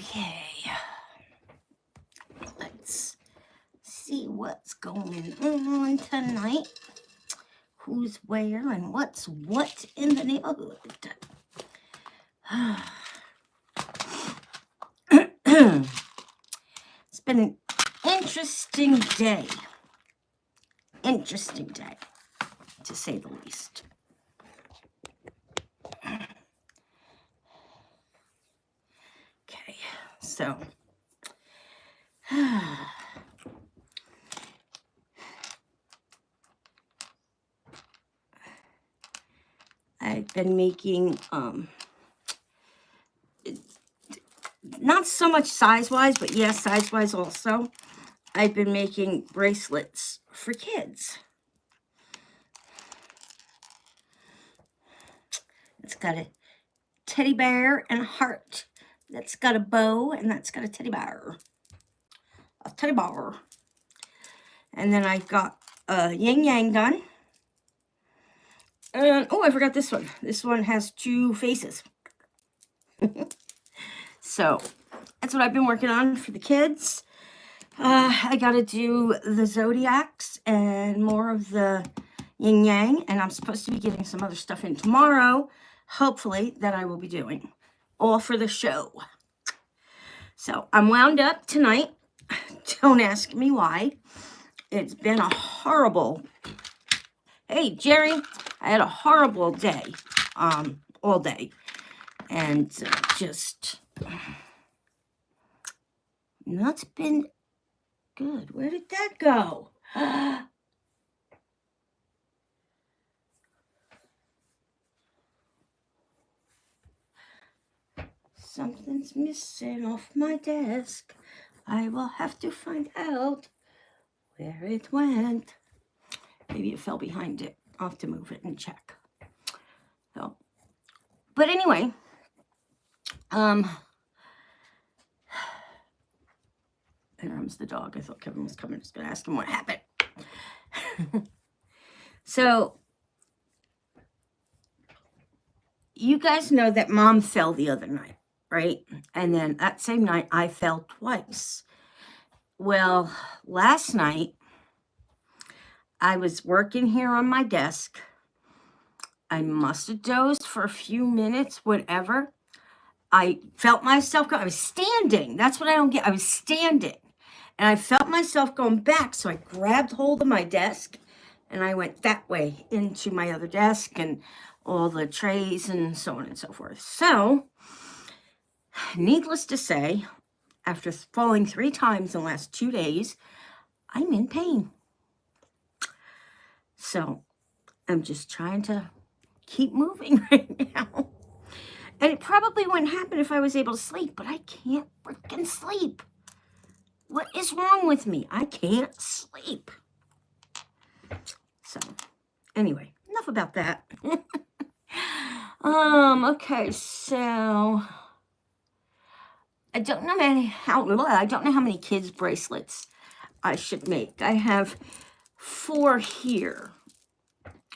Okay, let's see what's going on tonight. Who's where and what's what in the neighborhood. It's been an interesting day. Interesting day, to say the least. Okay, so I've been making not so much size-wise, but yes, size-wise also. I've been making bracelets for kids. It's got a teddy bear and a heart. That's got a bow, and that's got a teddy bear. A teddy bear. And then I've got a yin-yang gun. And, oh, I forgot this one. This one has two faces. So, that's what I've been working on for the kids. I got to do the zodiacs and more of the yin-yang. And I'm supposed to be getting some other stuff in tomorrow, hopefully, that I will be doing. All for the show. So, I'm wound up tonight. Don't ask me why. It's been a horrible... Hey, Jerry, I had a horrible day, all day. And just... Not been good. Where did that go? Something's missing off my desk. I will have to find out where it went. Maybe it fell behind it. I'll have to move it and check. So, but anyway, there comes the dog. I thought Kevin was coming. I was going to ask him what happened. So, you guys know that Mom fell the other night, right? And then that same night, I fell twice. Well, last night, I was working here on my desk. I must have dozed for a few minutes, whatever. I felt myself go. I was standing. That's what I don't get. I was standing. And I felt myself going back. So I grabbed hold of my desk and I went that way into my other desk and all the trays and so on and so forth. So, needless to say, after falling 3 times in the last 2 days, I'm in pain. So, I'm just trying to keep moving right now. And it probably wouldn't happen if I was able to sleep, but I can't freaking sleep. What is wrong with me? I can't sleep. So, anyway, enough about that. Okay, so I don't know how many kids bracelets I should make. I have 4 here.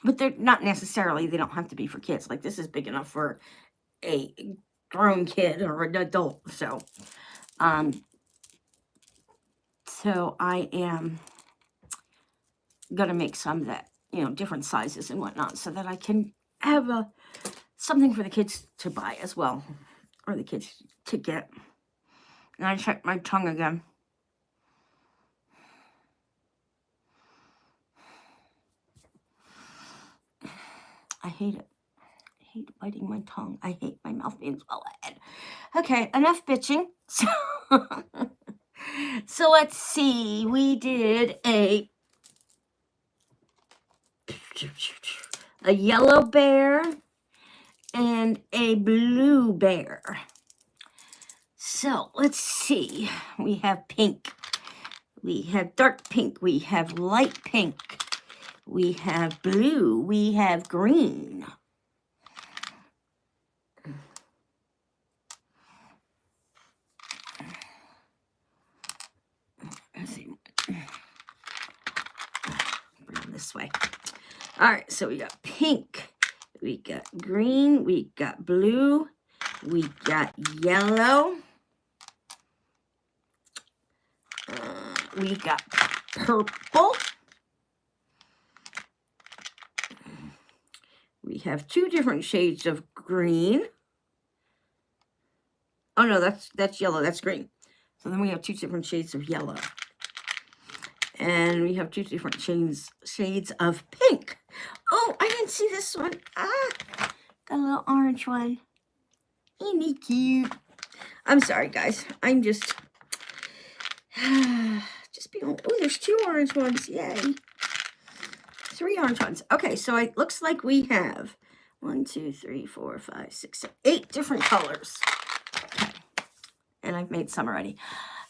But they're not necessarily, they don't have to be for kids. Like this is big enough for a grown kid or an adult. So I am gonna make some that, different sizes and whatnot so that I can have something for the kids to buy as well. Or the kids to get. And I checked my tongue again. I hate it. I hate biting my tongue. I hate my mouth being swollen. Okay, enough bitching. So let's see. We did a yellow bear and a blue bear. So let's see. We have pink. We have dark pink. We have light pink. We have blue. We have green. Let's see. Bring them this way. All right, so we got pink. We got green. We got blue. We got yellow. we got purple. We have 2 different shades of green. Oh no, that's yellow, that's green. So then we have 2 different shades of yellow. And we have 2 different shades of pink. Oh, I didn't see this one. Got a little orange one. Ain't he cute? I'm sorry, guys. I'm just being. Oh, there's 2 orange ones. Yay. 3 orange ones. Okay, so it looks like we have 1, 2, 3, 4, 5, 6, 7, 8 different colors. Okay. And I've made some already.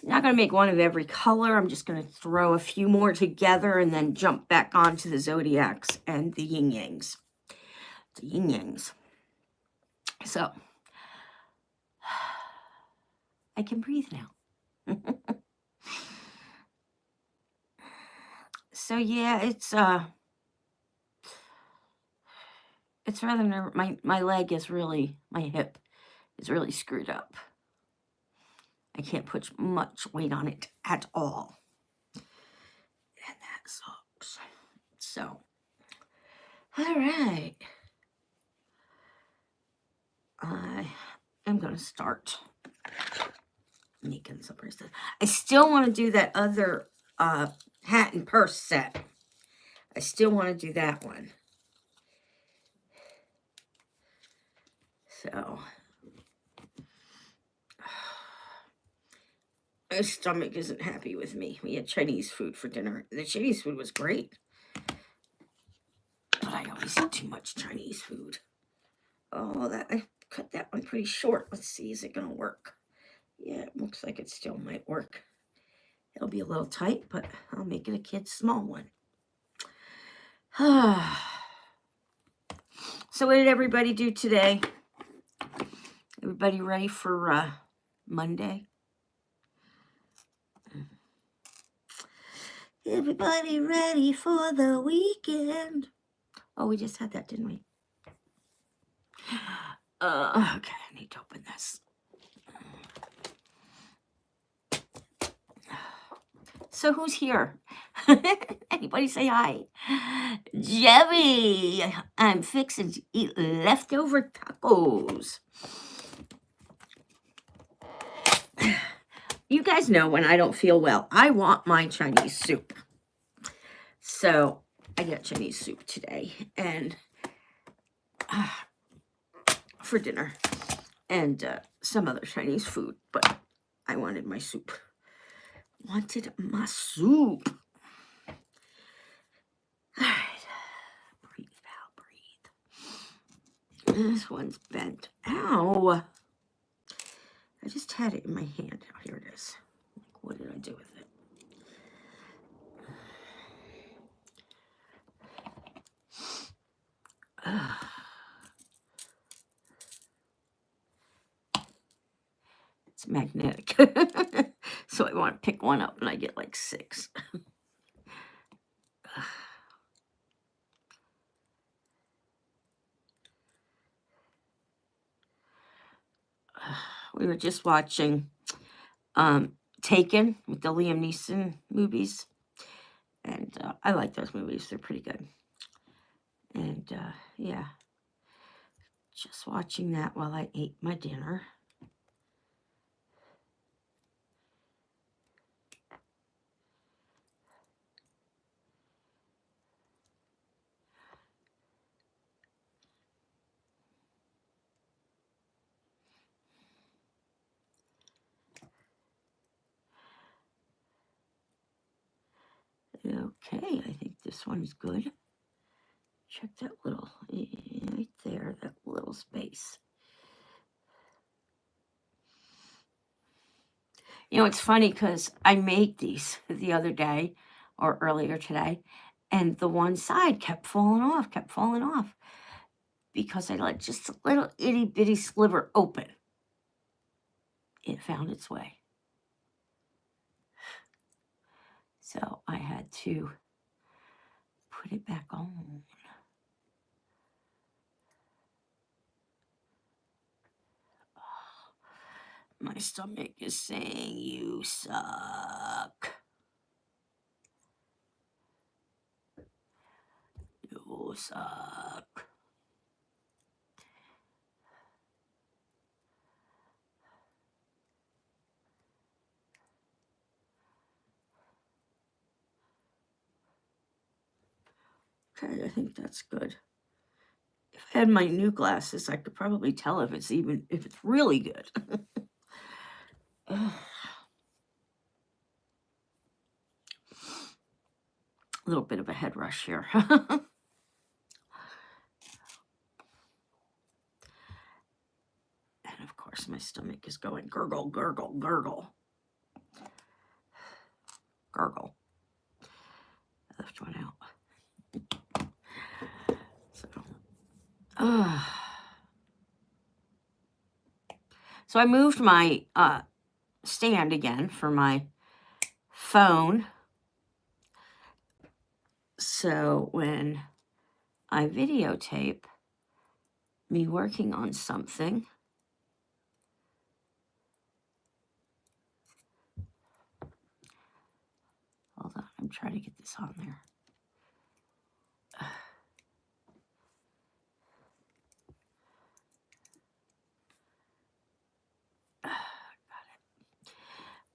I'm not going to make one of every color. I'm just going to throw a few more together and then jump back onto the zodiacs and the yin yangs. The yin yangs. So, I can breathe now. So yeah, it's rather my leg is really, my hip is really screwed up. I can't put much weight on it at all. And that sucks. So, all right. I am going to start making some bracelets. I still want to do that other hat and purse set. I still want to do that one. So, my stomach isn't happy with me. We had Chinese food for dinner. The Chinese food was great. But I always eat too much Chinese food. Oh, I cut that one pretty short. Let's see, is it going to work? Yeah, it looks like it still might work. It'll be a little tight, but I'll make it a kid's small one. So what did everybody do today? Everybody ready for Monday? Everybody ready for the weekend? Oh, we just had that, didn't we? Okay, I need to open this. So who's here? Anybody say hi? Jerry, I'm fixing to eat leftover tacos. You guys know when I don't feel well, I want my Chinese soup. So I got Chinese soup today and for dinner and some other Chinese food, but I wanted my soup. Wanted my soup. All right. Breathe, pal, breathe. This one's bent. Ow. I just had it in my hand. Oh, here it is. What did I do with it? It's magnetic. So I want to pick one up and I get like 6. We were just watching Taken with the Liam Neeson movies. And I like those movies. They're pretty good. And yeah, just watching that while I ate my dinner. Okay, I think this one's good. Check that little, right there, that little space. You know, it's funny because I made these the other day or earlier today, and the one side kept falling off because I let just a little itty bitty sliver open. It found its way. So I had to put it back on. My stomach is saying you suck. close up. Okay, I think that's good. If I had my new glasses, I could probably tell if it's really good. A little bit of a head rush here. And of course, my stomach is going gurgle, gurgle, gurgle. Gurgle. I left one out. So I moved my stand again for my phone. So when I videotape me working on something, hold on, I'm trying to get this on there.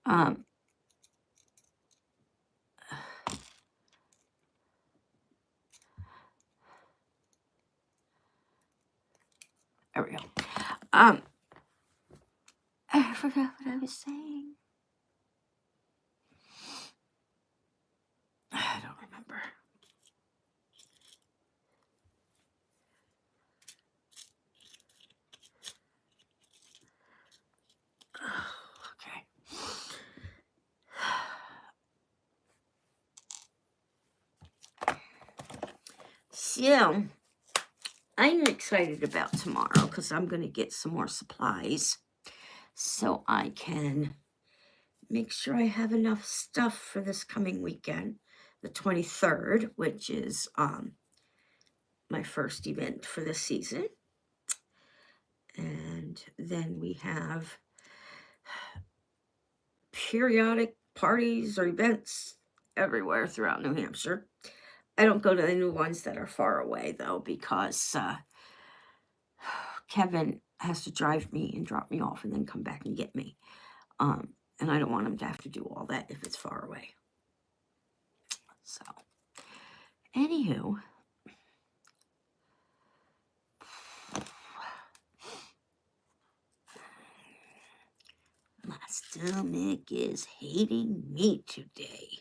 Got it. There we go. I forgot what I was saying. I don't remember. Okay. So, I'm excited about tomorrow because I'm going to get some more supplies so I can make sure I have enough stuff for this coming weekend, the 23rd, which is my first event for the season. And then we have periodic parties or events everywhere throughout New Hampshire. I don't go to the new ones that are far away, though, because Kevin has to drive me and drop me off and then come back and get me. And I don't want him to have to do all that if it's far away. So, anywho, my stomach is hating me today.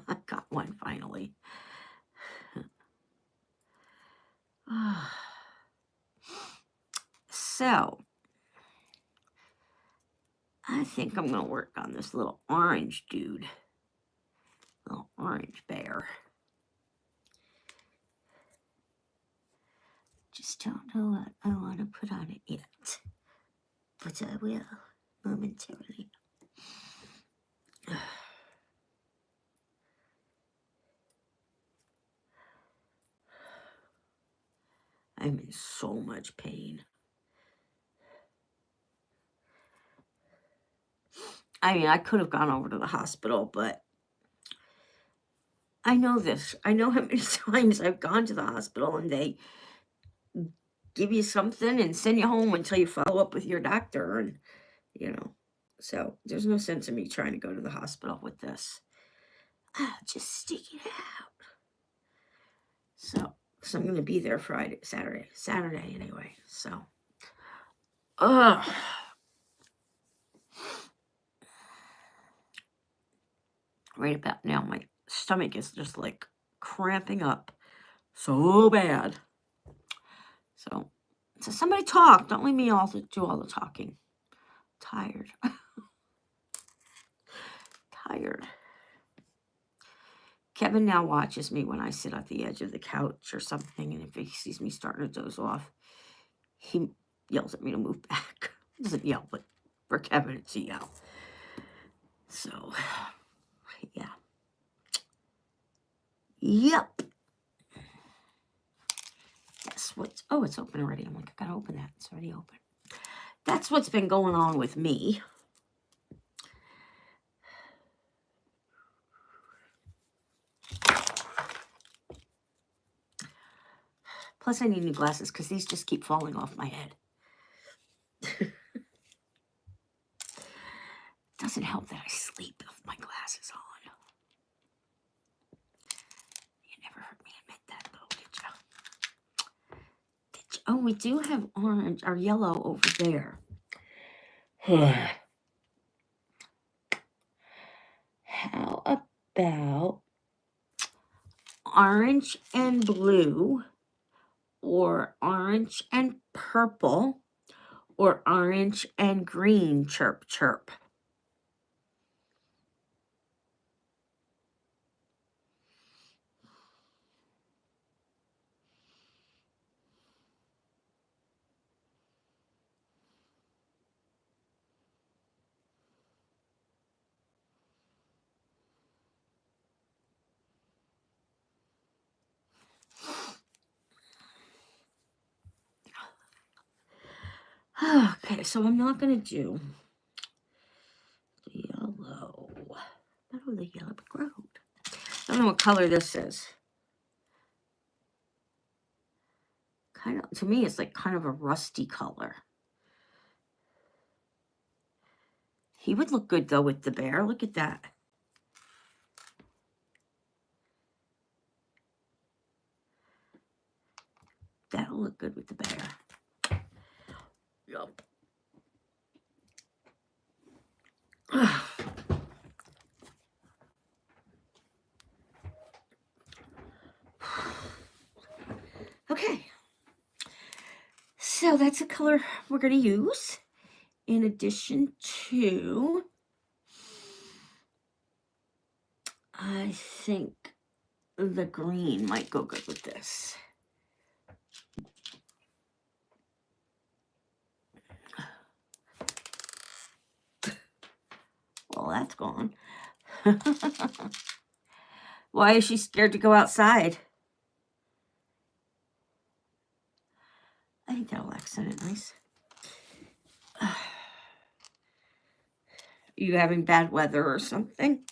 I got one finally. So, I think I'm going to work on this little orange dude. Little orange bear. Just don't know what I want to put on it yet. But I will momentarily. I'm in so much pain. I mean, I could have gone over to the hospital, but I know this. I know how many times I've gone to the hospital and they give you something and send you home until you follow up with your doctor. And, so there's no sense in me trying to go to the hospital with this. Just stick it out. So I'm going to be there Saturday anyway. So, right about now, my stomach is just like cramping up so bad. So somebody talk. Don't leave me all to do all the talking. Tired. Tired. Kevin now watches me when I sit at the edge of the couch or something, and if he sees me starting to doze off, he yells at me to move back. He doesn't yell, but for Kevin, it's a yell. So, yeah. Yep. That's what's... Oh, it's open already. I'm like, I gotta open that. It's already open. That's what's been going on with me. Plus, I need new glasses because these just keep falling off my head. Doesn't help that I sleep with my glasses on. You never heard me admit that, though, did you? Oh, we do have orange or yellow over there. How about orange and blue, or orange and purple, or orange and green? Chirp, chirp. Okay, so I'm not going to do the yellow. Oh, the yellow brick road. I don't know what color this is. Kind of, to me, it's like kind of a rusty color. He would look good, though, with the bear. Look at that. That'll look good with the bear. Yup. Okay. So that's a color we're going to use. In addition to, I think the green might go good with this. Well, that's gone. Why is she scared to go outside? I think that'll accent it nice. You having bad weather or something?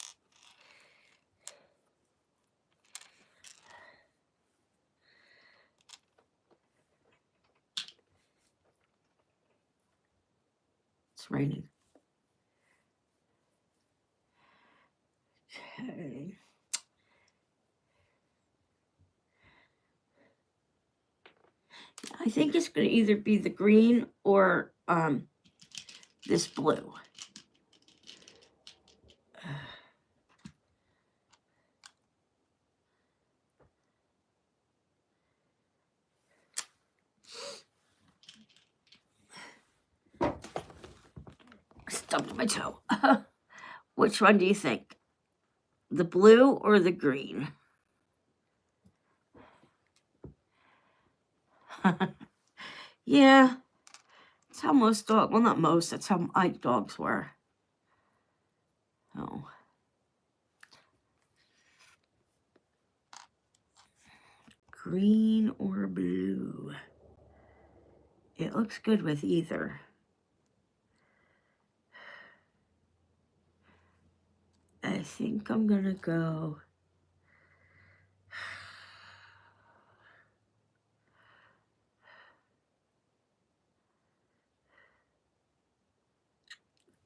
It's raining. Okay. I think it's going to either be the green or this blue. Stumped my toe. Which one do you think? The blue or the green? Yeah. That's how most dogs, well, not most, that's how my dogs were. Oh. Green or blue? It looks good with either. I think I'm gonna go.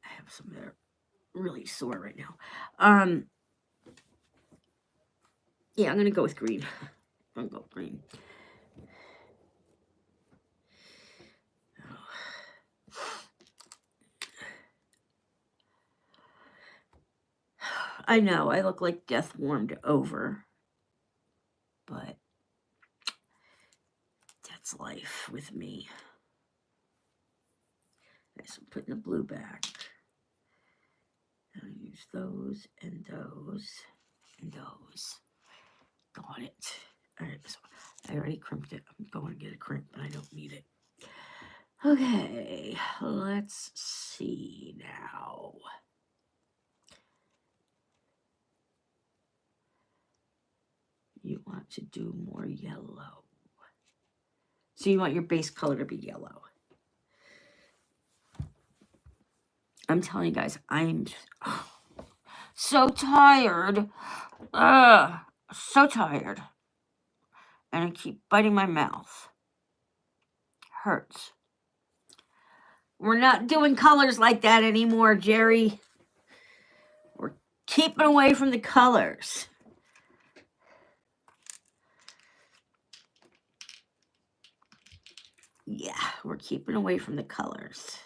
I have some that are really sore right now. Yeah, I'm gonna go with green. I'm gonna go green. I know, I look like death warmed over, but that's life with me. Okay, so I'm putting the blue back. I'll use those and those and those. Got it. All right, so I already crimped it. I'm going to get a crimp, but I don't need it. Okay, let's see now. You want to do more yellow. So you want your base color to be yellow. I'm telling you guys, I'm so tired. So tired. and I keep biting my mouth. Hurts. We're not doing colors like that anymore, Jerry. We're keeping away from the colors. Yeah, we're keeping away from the colors.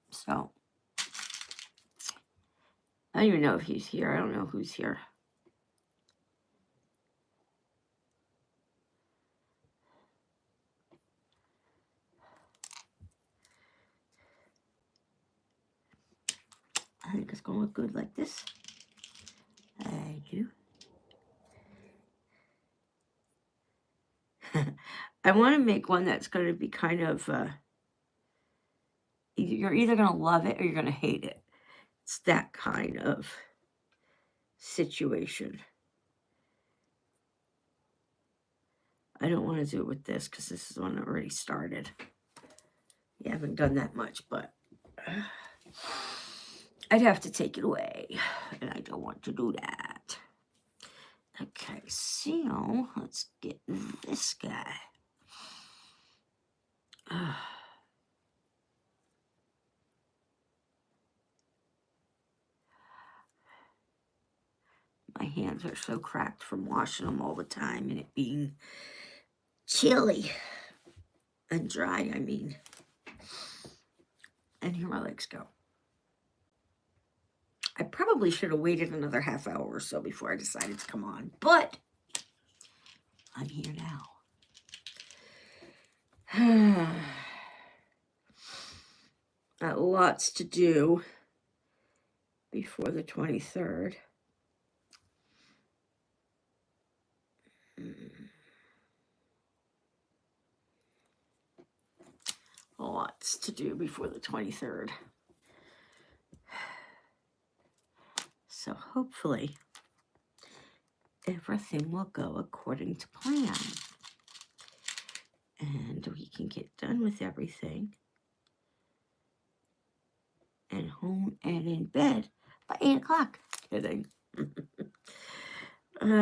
So, I don't even know if he's here. I don't know who's here. I think it's going to look good like this. I do. I want to make one that's going to be kind of, you're either going to love it or you're going to hate it. It's that kind of situation. I don't want to do it with this because this is one that already started. You haven't done that much, but I'd have to take it away, and I don't want to do that. Okay, so let's get this guy. My hands are so cracked from washing them all the time and it being chilly and dry, I mean. And here my legs go. I probably should have waited another half hour or so before I decided to come on, but I'm here now. Got lots to do before the 23rd. Lots to do before the 23rd. So hopefully everything will go according to plan. And we can get done with everything and home and in bed by 8 o'clock. Kidding. What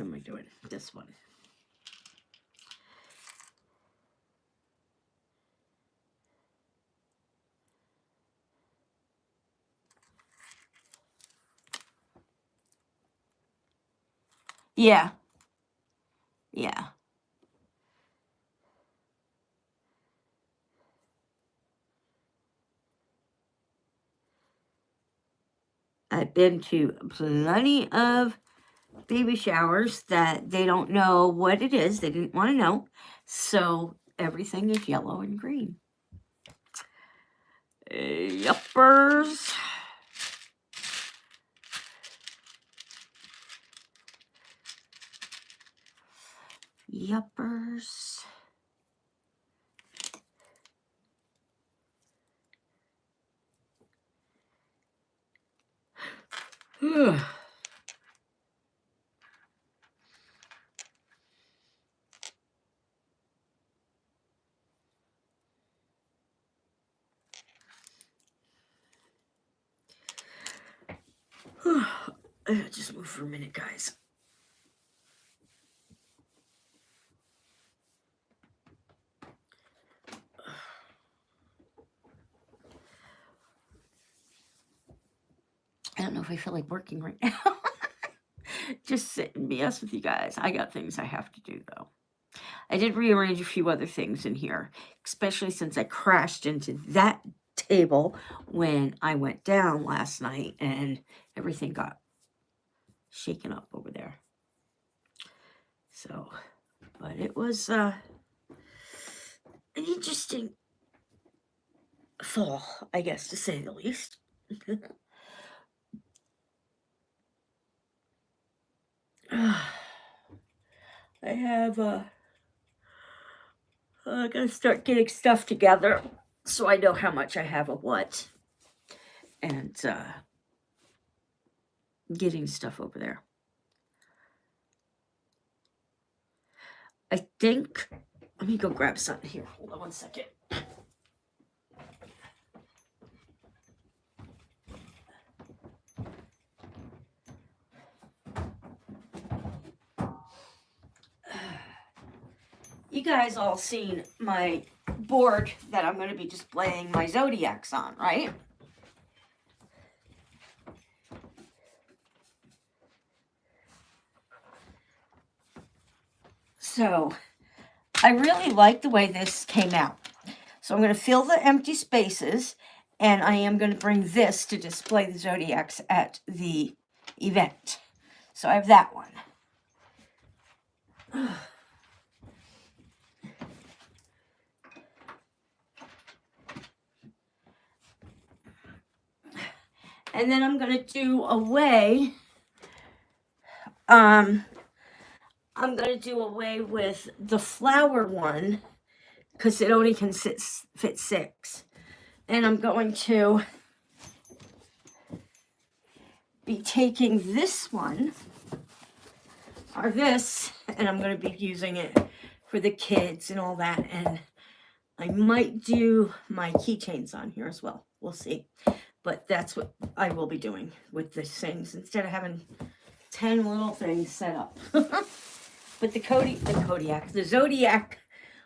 am I doing? This one. Yeah. Yeah. I've been to plenty of baby showers that they don't know what it is. They didn't want to know. So everything is yellow and green. Yuppers. Yuppers. Just move for a minute, guys. I don't know if I feel like working right now. Just sit and BS with you guys. I got things I have to do, though. I did rearrange a few other things in here, especially since I crashed into that table when I went down last night and everything got shaken up over there. So, but it was an interesting fall, I guess, to say the least. I have I gotta start getting stuff together so I know how much I have of what. And getting stuff over there. I think, let me go grab something here. Hold on one second. You guys all seen my board that I'm going to be displaying my zodiacs on, right? So I really like the way this came out. So I'm going to fill the empty spaces, and I am going to bring this to display the zodiacs at the event. So I have that one. And then I'm going to do away, I'm going to do away with the flower one because it only can fit 6. And I'm going to be taking this one, or this, and I'm going to be using it for the kids and all that. And I might do my keychains on here as well. We'll see. But that's what I will be doing with the things instead of having 10 little things set up. But the Zodiac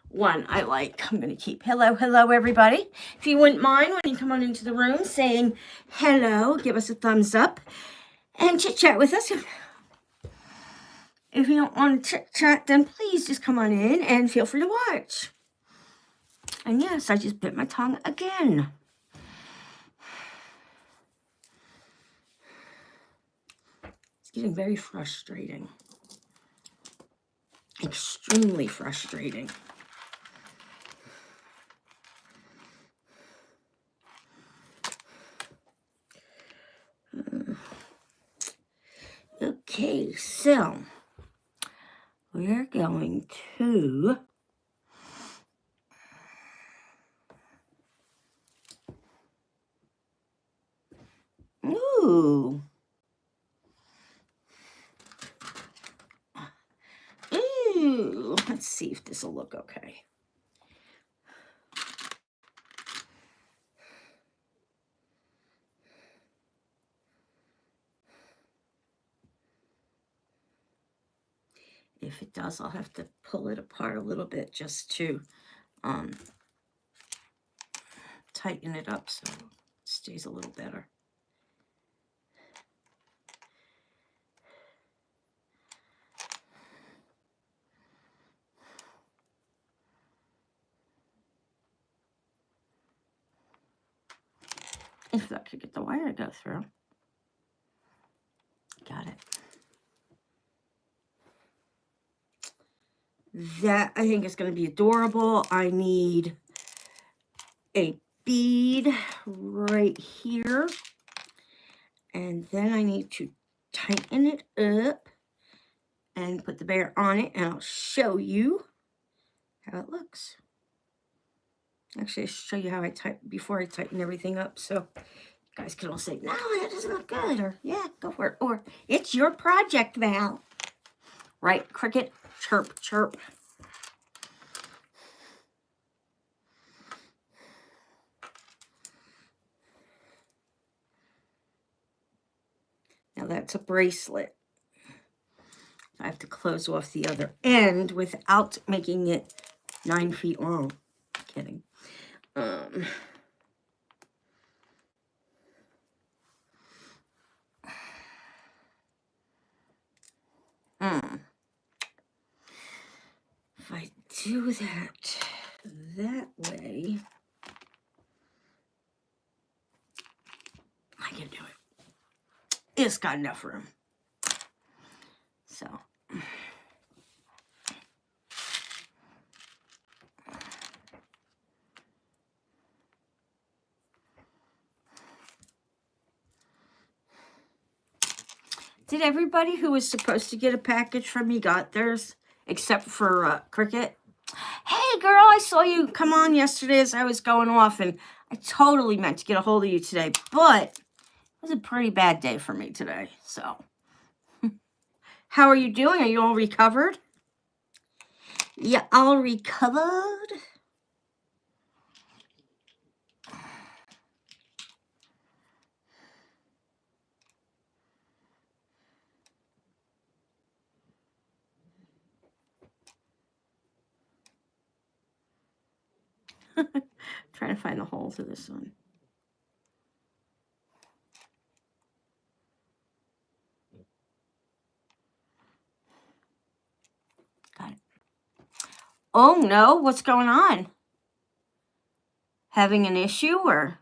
one I like. I'm going to keep. Hello, everybody. If you wouldn't mind, when you come on into the room, saying hello, give us a thumbs up and chit-chat with us. If you don't want to chit-chat, then please just come on in and feel free to watch. And yes, I just bit my tongue again. It's getting very frustrating. Extremely frustrating. Okay, so we're going to Ooh, let's see if this will look okay. If it does, I'll have to pull it apart a little bit just to tighten it up so it stays a little better. If that could get the wire to go through. Got it. That I think is going to be adorable. I need a bead right here. And then I need to tighten it up and put the bear on it. And I'll show you how it looks. Actually, I'll show you how I before I tighten everything up. So you guys can all say, no, that doesn't look good. Or, yeah, go for it. Or, it's your project, Val. Right, Cricket? Chirp, chirp. Now that's a bracelet. I have to close off the other end without making it 9 feet long. Kidding. If I do that way, I can do it. It's got enough room. So. Did everybody who was supposed to get a package from me got theirs, except for Cricket? Hey, Hi, girl. I saw you come on yesterday as I was going off, and I totally meant to get a hold of you today, but it was a pretty bad day for me today, so. How are you doing? Are you all recovered? Yeah, all recovered? Trying to find the hole to this one. Got it. Oh no, what's going on? Having an issue or?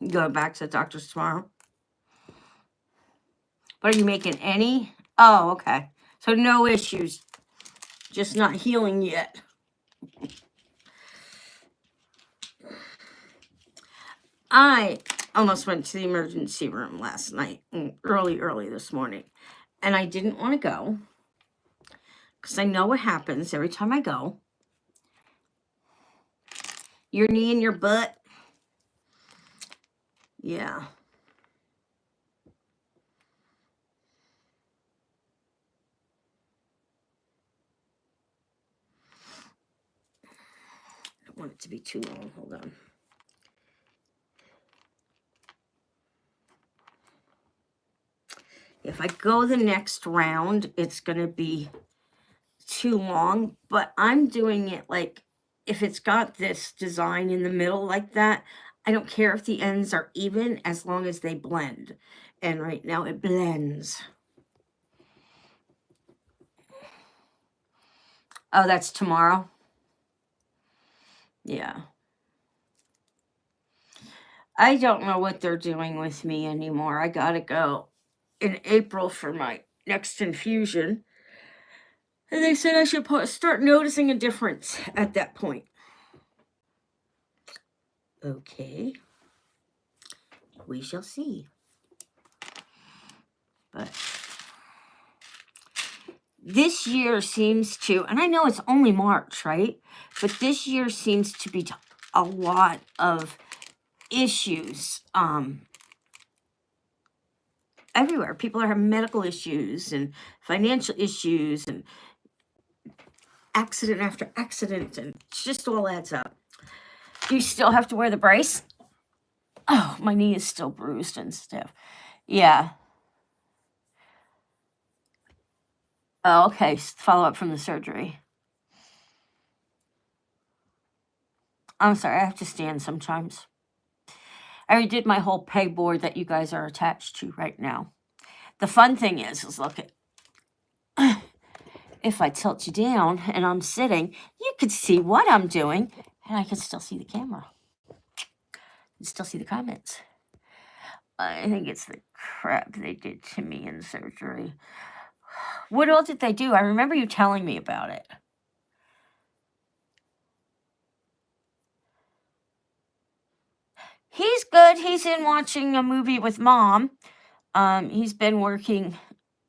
You go back to the doctor's tomorrow? But are you making any? Oh, okay. So no issues. Just not healing yet. I almost went to the emergency room last night, early this morning. And I didn't want to go because I know what happens every time I go. Your knee and your butt. Yeah. I don't want it to be too long. Hold on. If I go the next round, it's going to be too long, but I'm doing it like if it's got this design in the middle like that, I don't care if the ends are even as long as they blend. And right now it blends. Oh, that's tomorrow? Yeah. I don't know what they're doing with me anymore. I gotta go in April for my next infusion. And they said I should start noticing a difference at that point. Okay. We shall see. But this year seems to, and I know it's only March, right? But this year seems to be a lot of issues everywhere. People are having medical issues and financial issues and accident after accident, and it just all adds up. Do you still have to wear the brace? Oh, my knee is still bruised and stiff. Yeah. Oh, okay. Follow up from the surgery. I'm sorry, I have to stand sometimes. I already did my whole pegboard that you guys are attached to right now. The fun thing is look at, if I tilt you down and I'm sitting, you could see what I'm doing, and I can still see the camera. You still see the comments. I think it's the crap they did to me in surgery. What else did they do? I remember you telling me about it. He's good. He's in watching a movie with Mom. He's been working.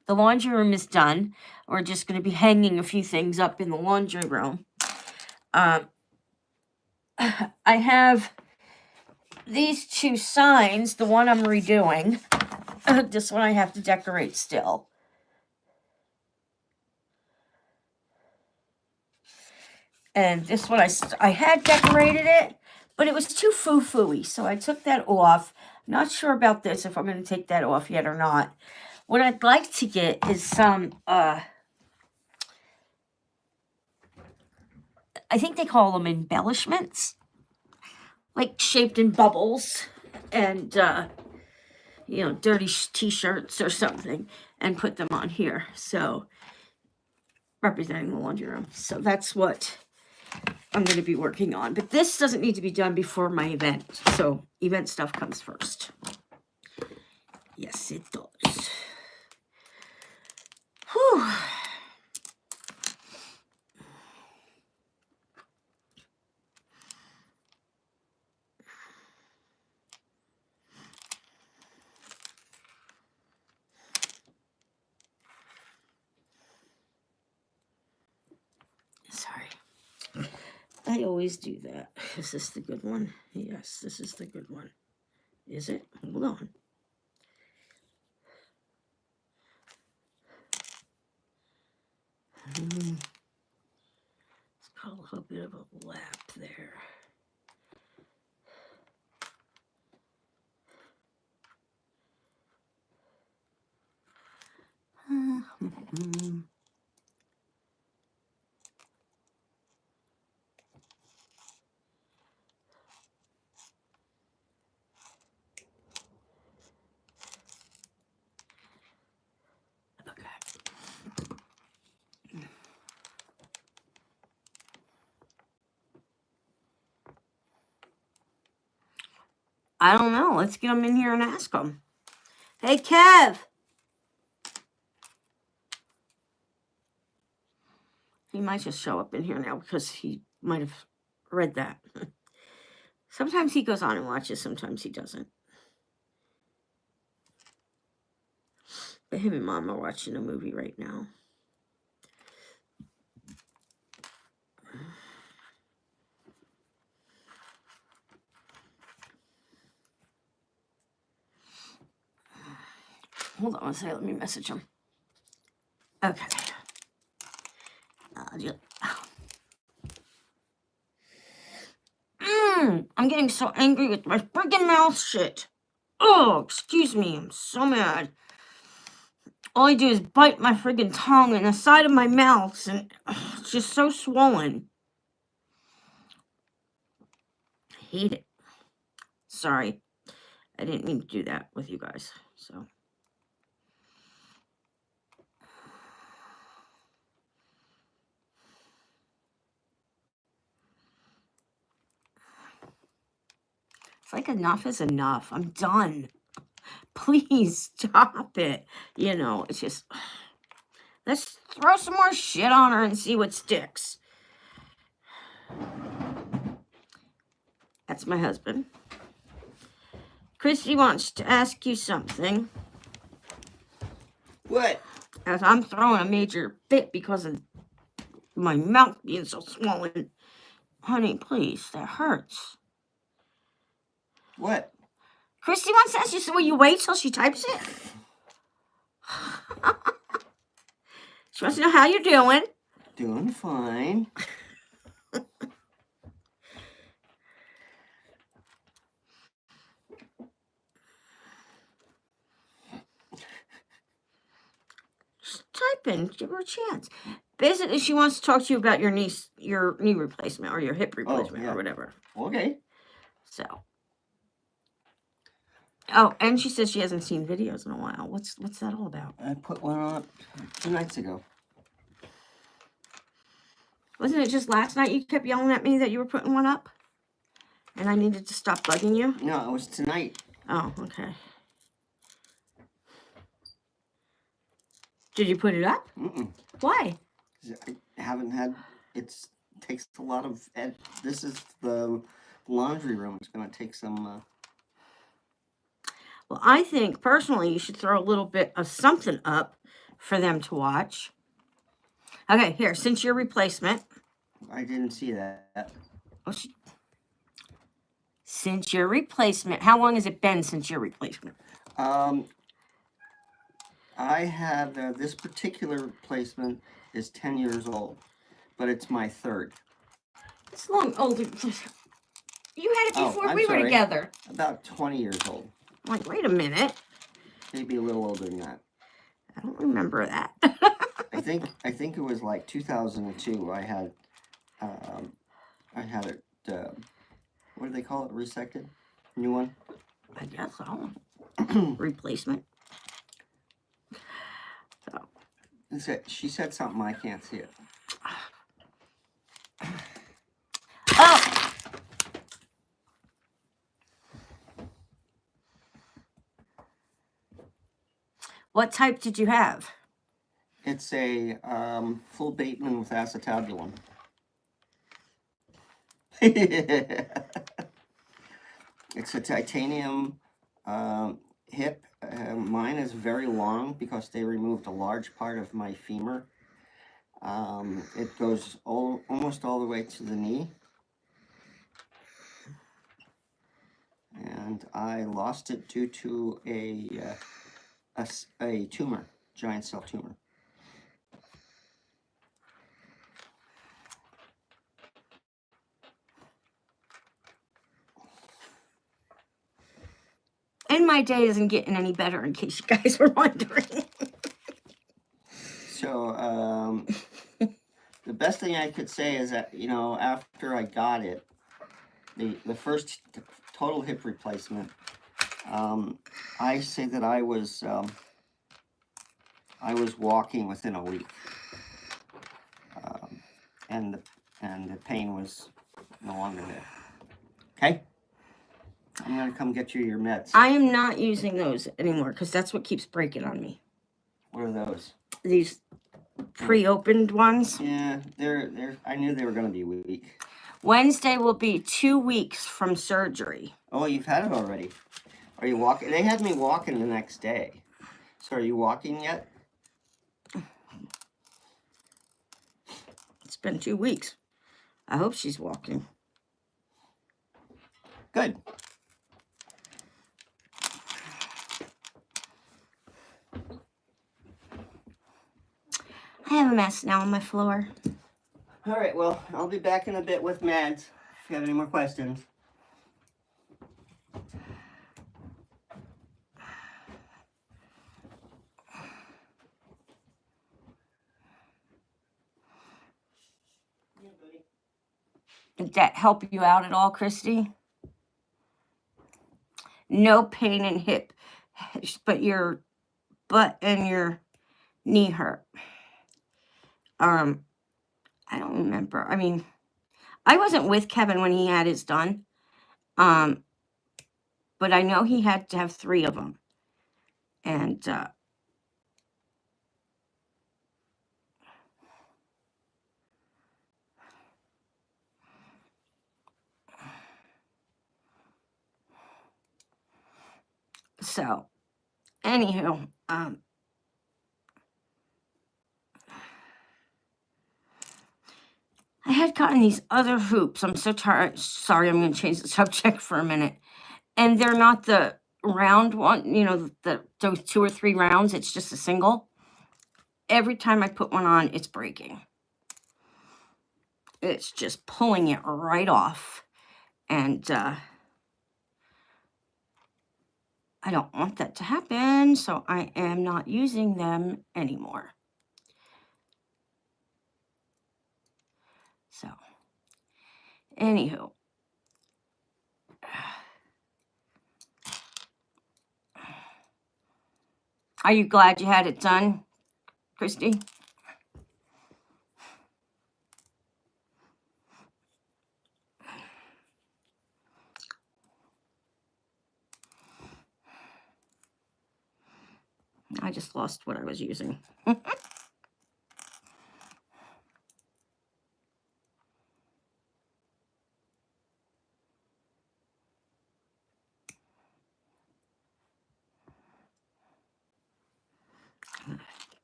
The laundry room is done. We're just going to be hanging a few things up in the laundry room. I have these two signs. The one I'm redoing. This one I have to decorate still. And this one I had decorated it, but it was too foo-foo-y, so I took that off. Not sure about this, if I'm going to take that off yet or not. What I'd like to get is some, I think they call them embellishments, like shaped in bubbles and, dirty t-shirts or something, and put them on here. So, representing the laundry room. So that's what I'm going to be working on. But this doesn't need to be done before my event. So event stuff comes first. Yes, it does. Whew. I always do that. Is this the good one? Yes, this is the good one. Is it? Hold on. It's got a little bit of a lap there. I don't know. Let's get him in here and ask him. Hey, Kev. He might just show up in here now because he might have read that. Sometimes he goes on and watches, sometimes he doesn't. But him and Mom are watching a movie right now. Hold on one second. Let me message him. Okay. I'm getting so angry with my freaking mouth shit. Oh, excuse me. I'm so mad. All I do is bite my friggin' tongue and the side of my mouth, and it's just so swollen. I hate it. Sorry. I didn't mean to do that with you guys, so. It's like enough is enough. I'm done. Please stop it. You know, it's just, let's throw some more shit on her and see what sticks. That's my husband. Christy wants to ask you something. What? As I'm throwing a major fit because of my mouth being so swollen. Honey, please, that hurts. What? Christy wants to ask you, so will you wait till she types it? She wants to know how you're doing. Doing fine. Just type in, give her a chance. Basically, she wants to talk to you about your knee replacement or your hip replacement or whatever. Okay. So. Oh, and she says she hasn't seen videos in a while. What's that all about? I put one up 2 nights ago. Wasn't it just last night you kept yelling at me that you were putting one up? And I needed to stop bugging you? No, it was tonight. Oh, okay. Did you put it up? Mm-mm. Why? I haven't had, it takes a lot of, this is the laundry room. It's going to take some... Well, I think, personally, you should throw a little bit of something up for them to watch. Okay, here, since your replacement. I didn't see that. Oh, since your replacement. How long has it been since your replacement? I have, this particular replacement is 10 years old, but it's my third. It's long older. You had it before we were together. About 20 years old. I'm like, wait a minute. Maybe a little older than that. I don't remember that. I think it was like 2002. I had it. What do they call it? Resected? New one? I guess so. Replacement. So. She said something. I can't see it. Oh. What type did you have? It's a full Bateman with acetabulum. It's a titanium hip. Mine is very long because they removed a large part of my femur. It goes almost all the way to the knee. and I lost it due to a tumor, giant cell tumor. And my day isn't getting any better, in case you guys were wondering. So, the best thing I could say is that, you know, after I got it, the first total hip replacement, I say that I was walking within a week, and the pain was no longer there. Okay, I'm gonna come get you your meds. I am not using those anymore because that's what keeps breaking on me. What are those? These pre-opened ones. Yeah, they're. I knew they were gonna be weak. Wednesday will be 2 weeks from surgery. Oh, you've had it already. Are you walking? They had me walking the next day. So are you walking yet? It's been 2 weeks. I hope she's walking. Good. I have a mess now on my floor. All right, well, I'll be back in a bit with meds if you have any more questions. Did that help you out at all, Christy? No pain in hip, but your butt and your knee hurt. I don't remember. I mean, I wasn't with Kevin when he had his done. But I know he had to have 3 of them. And so, anywho, I had gotten these other hoops. I'm so tired. Sorry, I'm going to change the subject for a minute. And they're not the round one, you know, those 2 or 3 rounds. It's just a single. Every time I put one on, it's breaking. It's just pulling it right off. And I don't want that to happen, so I am not using them anymore. So, anywho. Are you glad you had it done, Christy? I just lost what I was using.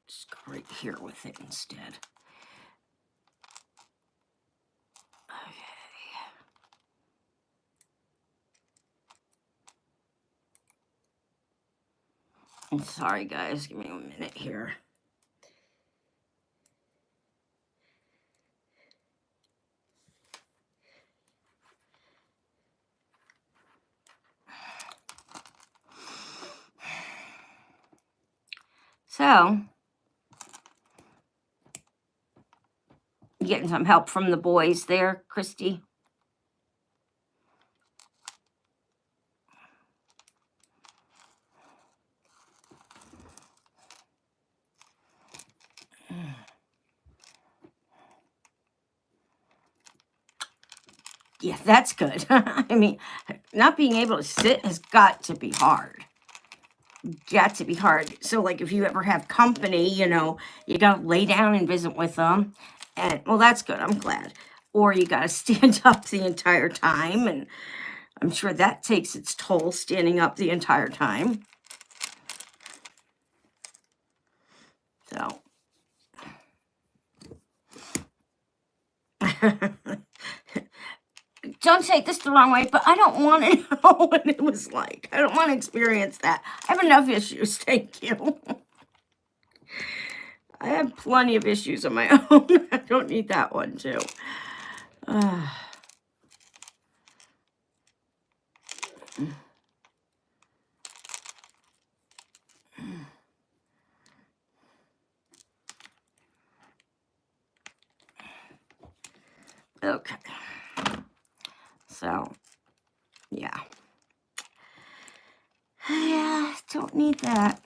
Just go right here with it instead. Okay. I'm sorry, guys. Give me a minute here. So, you getting some help from the boys there, Christy? Yeah, that's good. I mean, not being able to sit has got to be hard. Got to be hard. So, like, if you ever have company, you know, you got to lay down and visit with them. And, well, that's good. I'm glad. Or you got to stand up the entire time. And I'm sure that takes its toll, standing up the entire time. So. don't take this the wrong way, but I don't want to know what it was like. I don't want to experience that. I have enough issues, thank you. I have plenty of issues of my own. I don't need that one, too. Okay. So, yeah. Yeah, don't need that.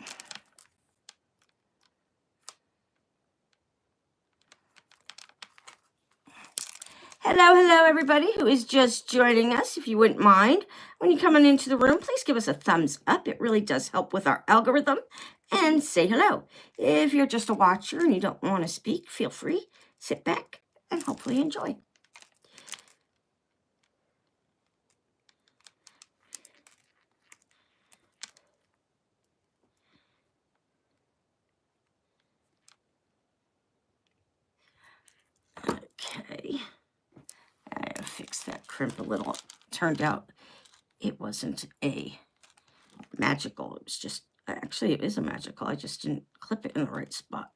Hello, everybody who is just joining us. If you wouldn't mind, when you're coming into the room, please give us a thumbs up. It really does help with our algorithm. And say hello. If you're just a watcher and you don't want to speak, feel free. Sit back and hopefully enjoy. Okay. I fixed that crimp a little. Turned out it wasn't a magical. It was just, actually, it is a magical. I just didn't clip it in the right spot.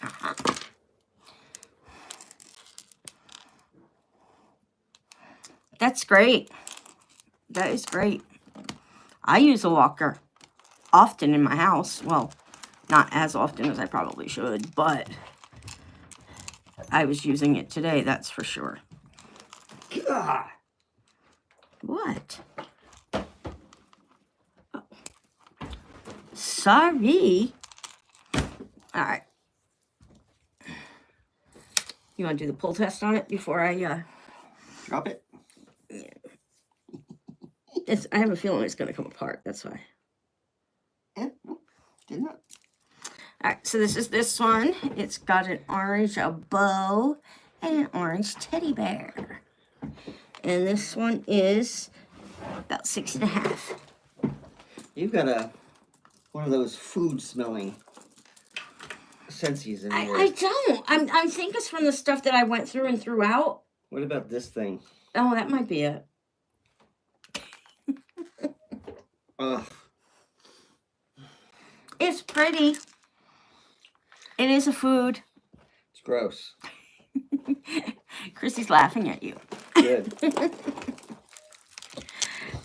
Uh-huh. That's great. That is great. I use a walker often in my house. Well, not as often as I probably should, but I was using it today, that's for sure. God. What? Oh. Sorry. All right. You want to do the pull test on it before I Drop it. Yeah. I have a feeling it's going to come apart. That's why. Yeah, did not. All right, so this is this one. It's got an orange bow and an orange teddy bear. And this one is about 6.5. You've got one of those food smelling senses in here. I don't. I think it's from the stuff that I went through and threw out. What about this thing? Oh, that might be it. Ugh. It's pretty. It is a food. It's gross. Chrissy's laughing at you. Good.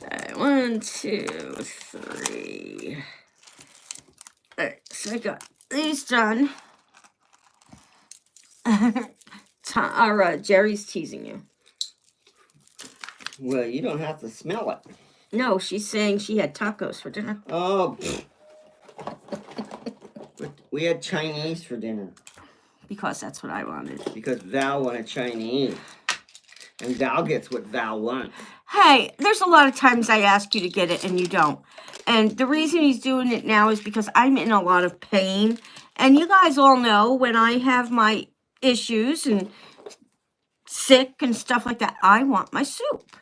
Alright, 1, 2, 3. Alright, so I got these done. Jerry's teasing you. Well, you don't have to smell it. No, she's saying she had tacos for dinner. Oh. We had Chinese for dinner. Because that's what I wanted. Because Val wanted Chinese. And Val gets what Val wants. Hey, there's a lot of times I ask you to get it and you don't. And the reason he's doing it now is because I'm in a lot of pain. And you guys all know when I have my issues and sick and stuff like that, I want my soup.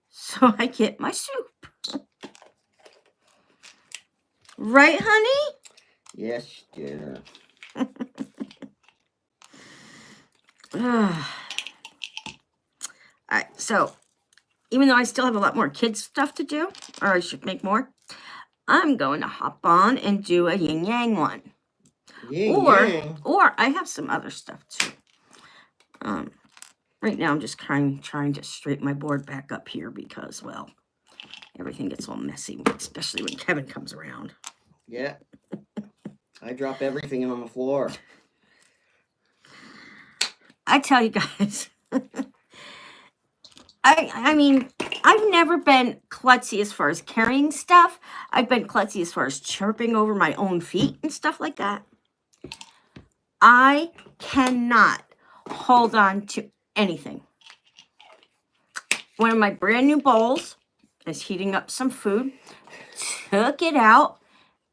So I get my soup. Right, honey? Yes, dear. Alright, so even though I still have a lot more kids stuff to do, or I should make more, I'm going to hop on and do a yin yang one. Or I have some other stuff too. Right now I'm just trying to straighten my board back up here because, well, everything gets all messy, especially when Kevin comes around. Yeah. I drop everything on the floor. I tell you guys, I mean, I've never been klutzy as far as carrying stuff. I've been klutzy as far as chirping over my own feet and stuff like that. I cannot hold on to anything. One of my brand new bowls is heating up some food, took it out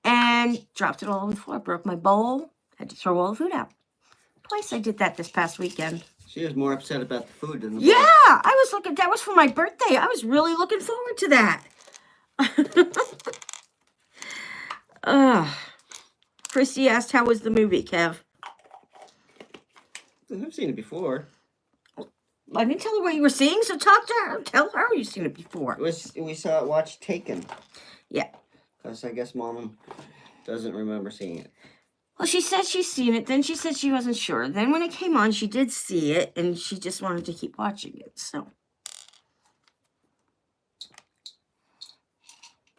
and dropped it all over the floor. Broke my bowl, had to throw all the food out. Twice I did that this past weekend. She was more upset about the food than the Yeah, bowl. that was for my birthday. I was really looking forward to that. Chrissy asked, how was the movie, Kev? I've seen it before. I didn't tell her what you were seeing, so talk to her. Tell her you've seen it before. We saw it, watched Taken. Yeah. Because I guess Mom doesn't remember seeing it. Well, she said she's seen it. Then she said she wasn't sure. Then when it came on, she did see it, and she just wanted to keep watching it. So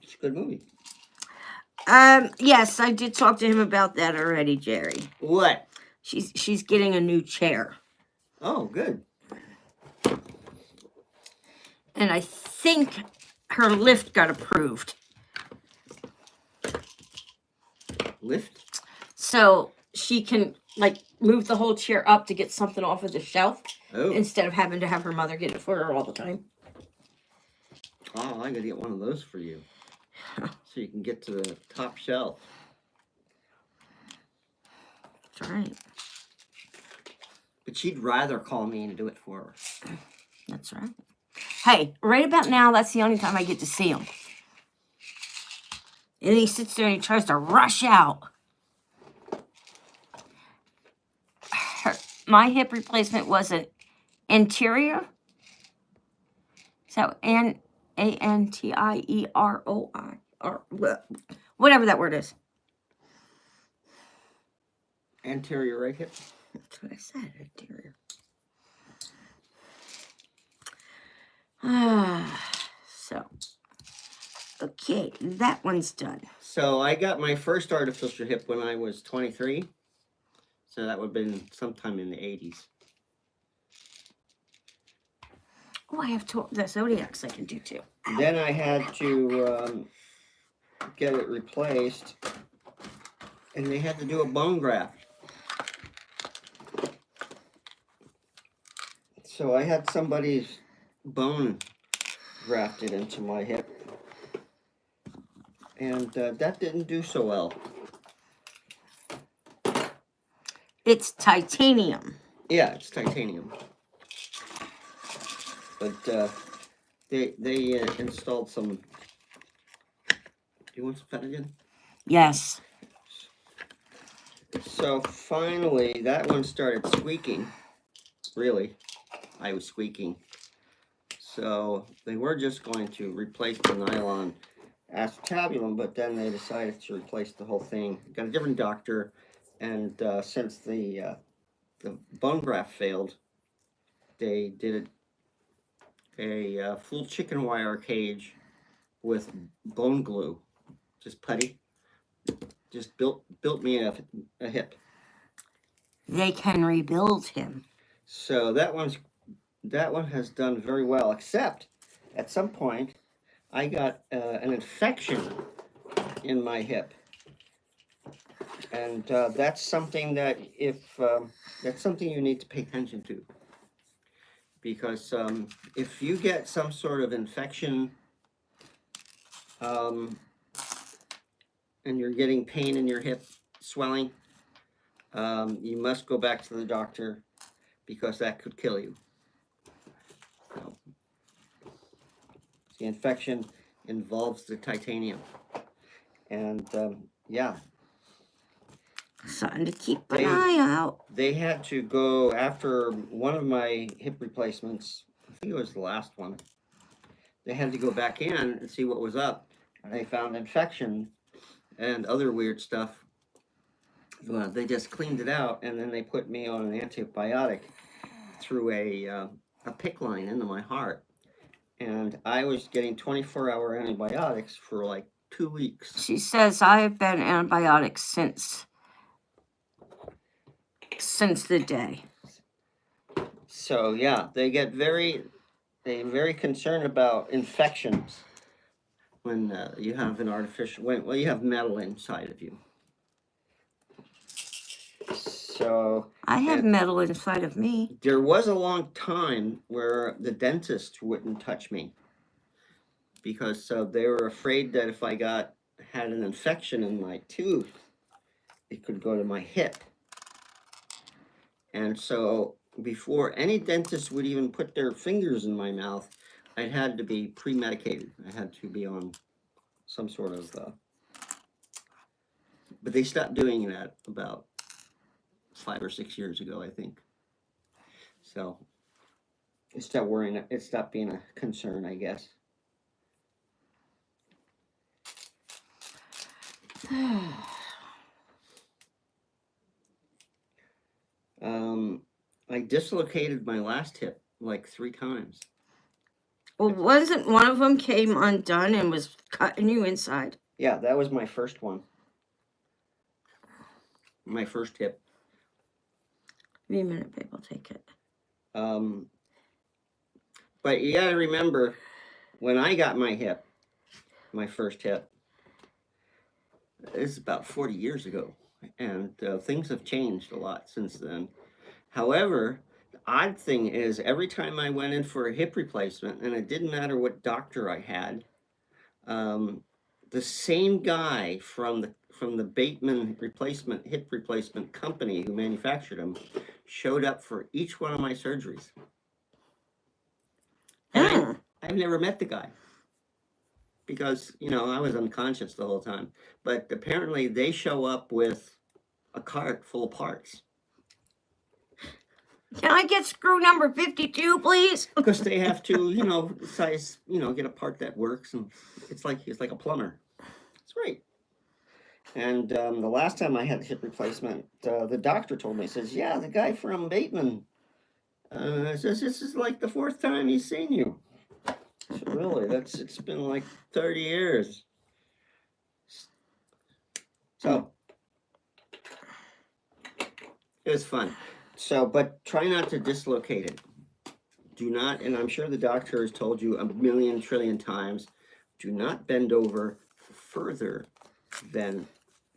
it's a good movie. Yes, I did talk to him about that already, Jerry. What? She's getting a new chair. Oh, good. And I think her lift got approved. Lift? So she can, like, move the whole chair up to get something off of the shelf instead of having to have her mother get it for her all the time. Oh, I gotta get one of those for you. So you can get to the top shelf. That's right. But she'd rather call me and do it for her. That's right. Hey, right about now, that's the only time I get to see him. And he sits there and he tries to rush out. My hip replacement was an anterior. So Antieroi, or whatever that word is. Anterior right hip? That's what I said, anterior. So, okay, that one's done. So I got my first artificial hip when I was 23. So that would have been sometime in the 80s. Oh, I have the Zodiacs I can do too. Then I had to get it replaced. And they had to do a bone graft. So I had somebody's bone grafted into my hip. And that didn't do so well. It's titanium. Yeah, it's titanium. But they installed some. Do you want some Fennigan? Yes. So finally, that one started squeaking. Really, I was squeaking. So they were just going to replace the nylon acetabulum, but then they decided to replace the whole thing. Got a different doctor, and since the bone graft failed, they did a full chicken wire cage with bone glue, just putty. Just built me a hip. They can rebuild him. So that one has done very well, except at some point I got an infection in my hip, and that's something that that's something you need to pay attention to, because if you get some sort of infection and you're getting pain in your hip, swelling, you must go back to the doctor, because that could kill you. So, the infection involves the titanium. And yeah. Something to keep an eye out. They had to go after one of my hip replacements. I think it was the last one. They had to go back in and see what was up. And they found infection and other weird stuff. Well, they just cleaned it out, and then they put me on an antibiotic through a PICC line into my heart. And I was getting 24-hour antibiotics for like 2 weeks. She says I have been antibiotics since the day. So yeah, they're very concerned about infections when you have an artificial, well, you have metal inside of you. So I have metal inside of me. There was a long time where the dentist wouldn't touch me, because they were afraid that if I had an infection in my tooth, it could go to my hip. And so before any dentist would even put their fingers in my mouth, I had to be pre-medicated. I had to be on some sort of, but they stopped doing that about 5 or 6 years ago, I think. So it stopped worrying. It stopped being a concern, I guess. I dislocated my last hip like 3 times. Well, wasn't one of them came undone and was cutting you inside? Yeah, that was my first one. My first hip. Give me a minute, babe. I'll take it. But you got to remember, when I got my hip, my first hip, it's about 40 years ago, and things have changed a lot since then. However, the odd thing is, every time I went in for a hip replacement, and it didn't matter what doctor I had, the same guy from the Bateman hip replacement company who manufactured them showed up for each one of my surgeries. And I've never met the guy because, I was unconscious the whole time. But apparently they show up with a cart full of parts. Can I get screw number 52, please? Because they have to, get a part that works, and it's like a plumber. It's great. And the last time I had the hip replacement, the doctor told me, says, "Yeah, the guy from Bateman says this is like the 4th time he's seen you." I said, "Really? It's been like 30 years." So it was fun. So, but try not to dislocate it. Do not, and I'm sure the doctor has told you a million trillion times, do not bend over further than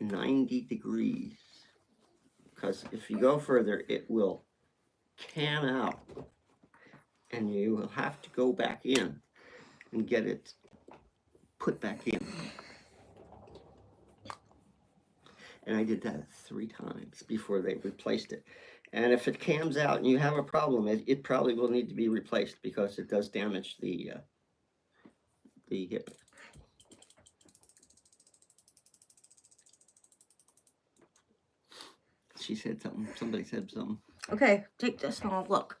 90 degrees. Because if you go further, it will cam out, and you will have to go back in and get it put back in. And I did that 3 times before they replaced it. And if it cams out and you have a problem, it probably will need to be replaced because it does damage the hip. She said something. Somebody said something. Okay, take this and I'll look.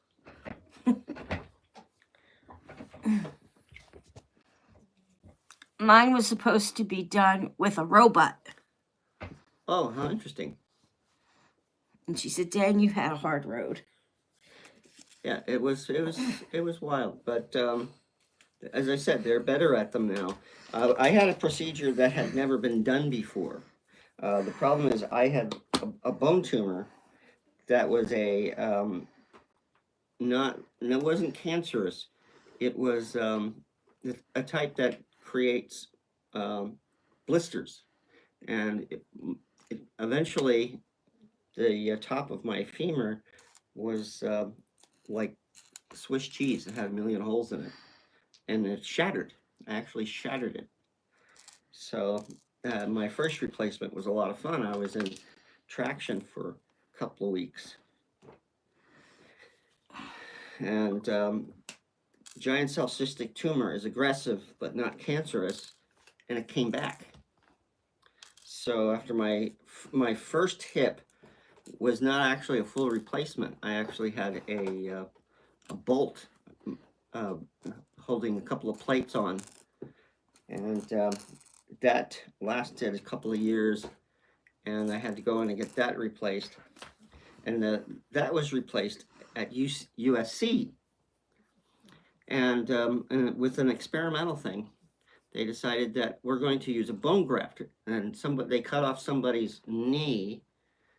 Mine was supposed to be done with a robot. Oh, how interesting. And she said, "Dan, you've had a hard road." Yeah, it was wild. But as I said, they're better at them now. I had a procedure that had never been done before. The problem is I had a bone tumor that was it wasn't cancerous. It was a type that creates blisters, and it eventually the top of my femur was like Swiss cheese. It had a million holes in it, and it shattered. I actually shattered it. So my first replacement was a lot of fun. I was in traction for a couple of weeks. And giant cell cystic tumor is aggressive but not cancerous, and it came back. So after my first hip was not actually a full replacement, I actually had a bolt holding a couple of plates on, and that lasted a couple of years, and I had to go in and get that replaced, and that was replaced at USC, and with an experimental thing, they decided that we're going to use a bone graft, and they cut off somebody's knee,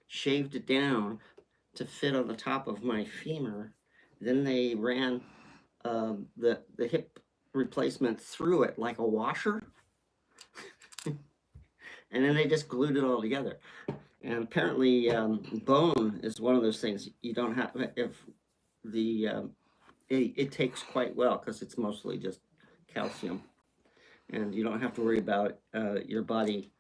shaved it down to fit on the top of my femur. Then they ran the hip replacement through it like a washer, and then they just glued it all together. And apparently, bone is one of those things you don't have. If it takes quite well because it's mostly just calcium, and you don't have to worry about your body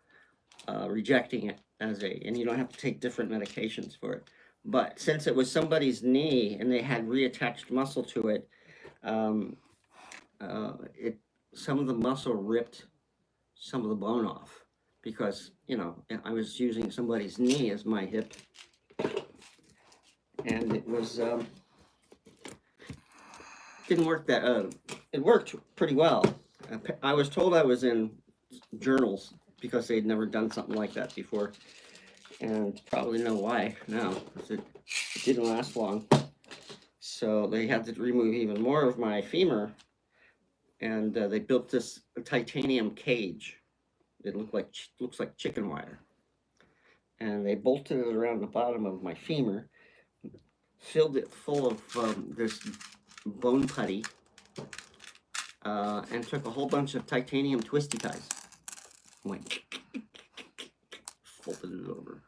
rejecting it and you don't have to take different medications for it. But since it was somebody's knee and they had reattached muscle to it, some of the muscle ripped some of the bone off because I was using somebody's knee as my hip, and it was didn't work that. It worked pretty well. I was told I was in journals because they'd never done something like that before, and probably know why now, because it didn't last long. So they had to remove even more of my femur, and they built this titanium cage. It looks like chicken wire, and they bolted it around the bottom of my femur, filled it full of this bone putty, and took a whole bunch of titanium twisty ties. Went folded it over.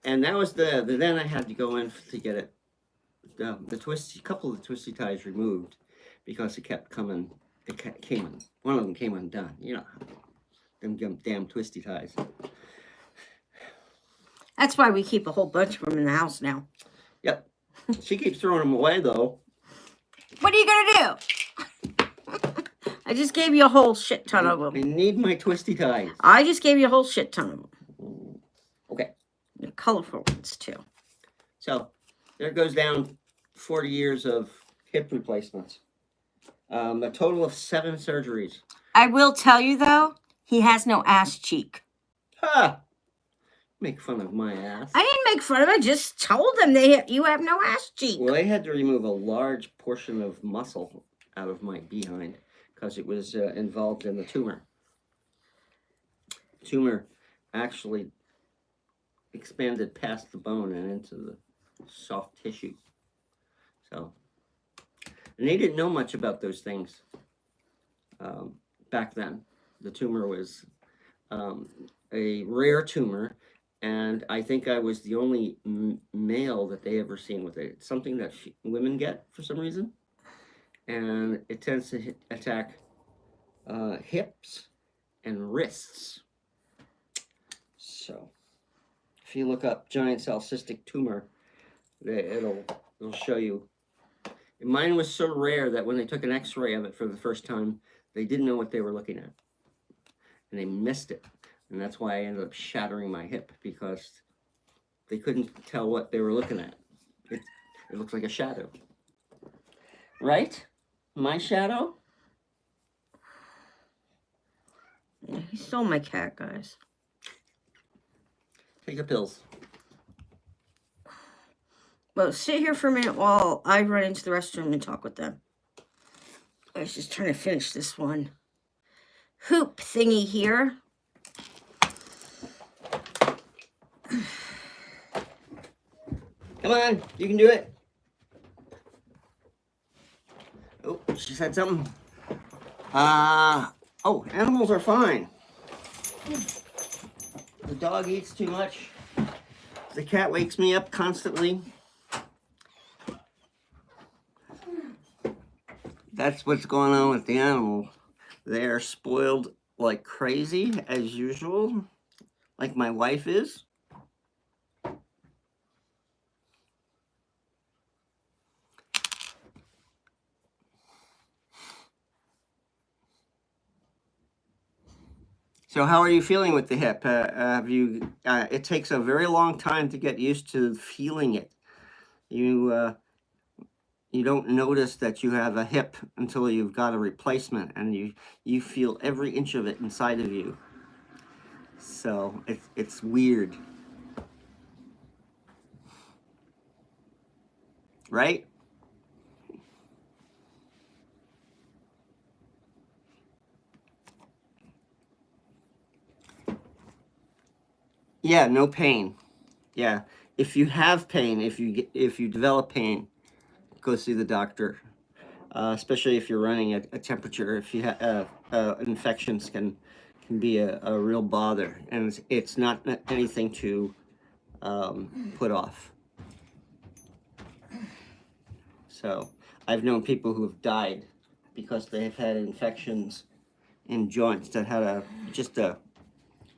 And that was then I had to go in to get it, couple of the twisty ties removed because it kept coming, one of them came undone. You know, them damn twisty ties. That's why we keep a whole bunch of them in the house now. Yep. She keeps throwing them away though. What are you going to do? I just gave you a whole shit ton of them. I need my twisty ties. I just gave you a whole shit ton of them. Okay. The colorful ones too. So there goes down 40 years of hip replacements. A total of 7 surgeries. I will tell you though, he has no ass cheek. Ha! Make fun of my ass. I didn't make fun of it. I just told them you have no ass cheek. Well, they had to remove a large portion of muscle out of my behind because it was involved in the tumor. Tumor actually expanded past the bone and into the soft tissue. So, and they didn't know much about those things back then. The tumor was a rare tumor, and I think I was the only male that they ever seen with it. It's something that women get for some reason, and it tends to attack hips and wrists. So, if you look up giant cell cystic tumor, it'll show you. And mine was so rare that when they took an X-ray of it for the first time, they didn't know what they were looking at, and they missed it. And that's why I ended up shattering my hip, because they couldn't tell what they were looking at. It looks like a shadow. Right? My shadow? He stole my cat, guys. Take the pills. Well, sit here for a minute while I run into the restroom and talk with them. I was just trying to finish this one hoop thingy here. Come on, you can do it. Oh, she said something. Oh, animals are fine. The dog eats too much. The cat wakes me up constantly. That's what's going on with the animals. They are spoiled like crazy, as usual, like my wife is. So how are you feeling with the hip? Have you? It takes a very long time to get used to feeling it. You don't notice that you have a hip until you've got a replacement, and you feel every inch of it inside of you. So it's weird, right? Yeah, no pain. Yeah, if you have pain, if you develop pain, go see the doctor. Especially if you're running a temperature. If you have infections can be a real bother, and it's not anything to put off. So I've known people who have died because they've had infections in joints that had just a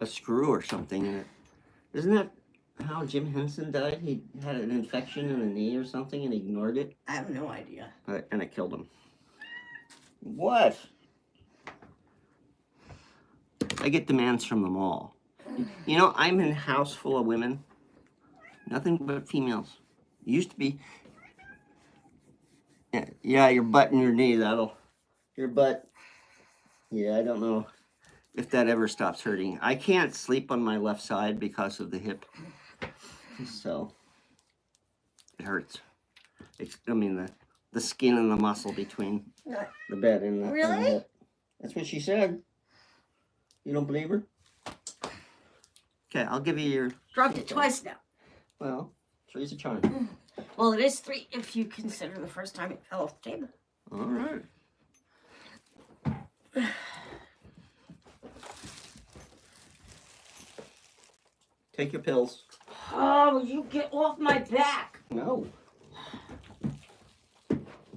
screw or something in it. Isn't that how Jim Henson died? He had an infection in the knee or something and ignored it. I have no idea. And it killed him. What? I get demands from them all. You know, I'm in a house full of women. Nothing but females. Used to be. Yeah, your butt and your knee, your butt. Yeah, I don't know if that ever stops hurting. I can't sleep on my left side because of the hip. So it hurts. The skin and the muscle between the bed and the, Really? and the hip. That's what she said. You don't believe her? Okay, I'll give you your... Dropped it twice now. Well, three's a charm. Well, it is 3 if you consider the first time it fell off the table. All right. Take your pills. Oh, you get off my back. No.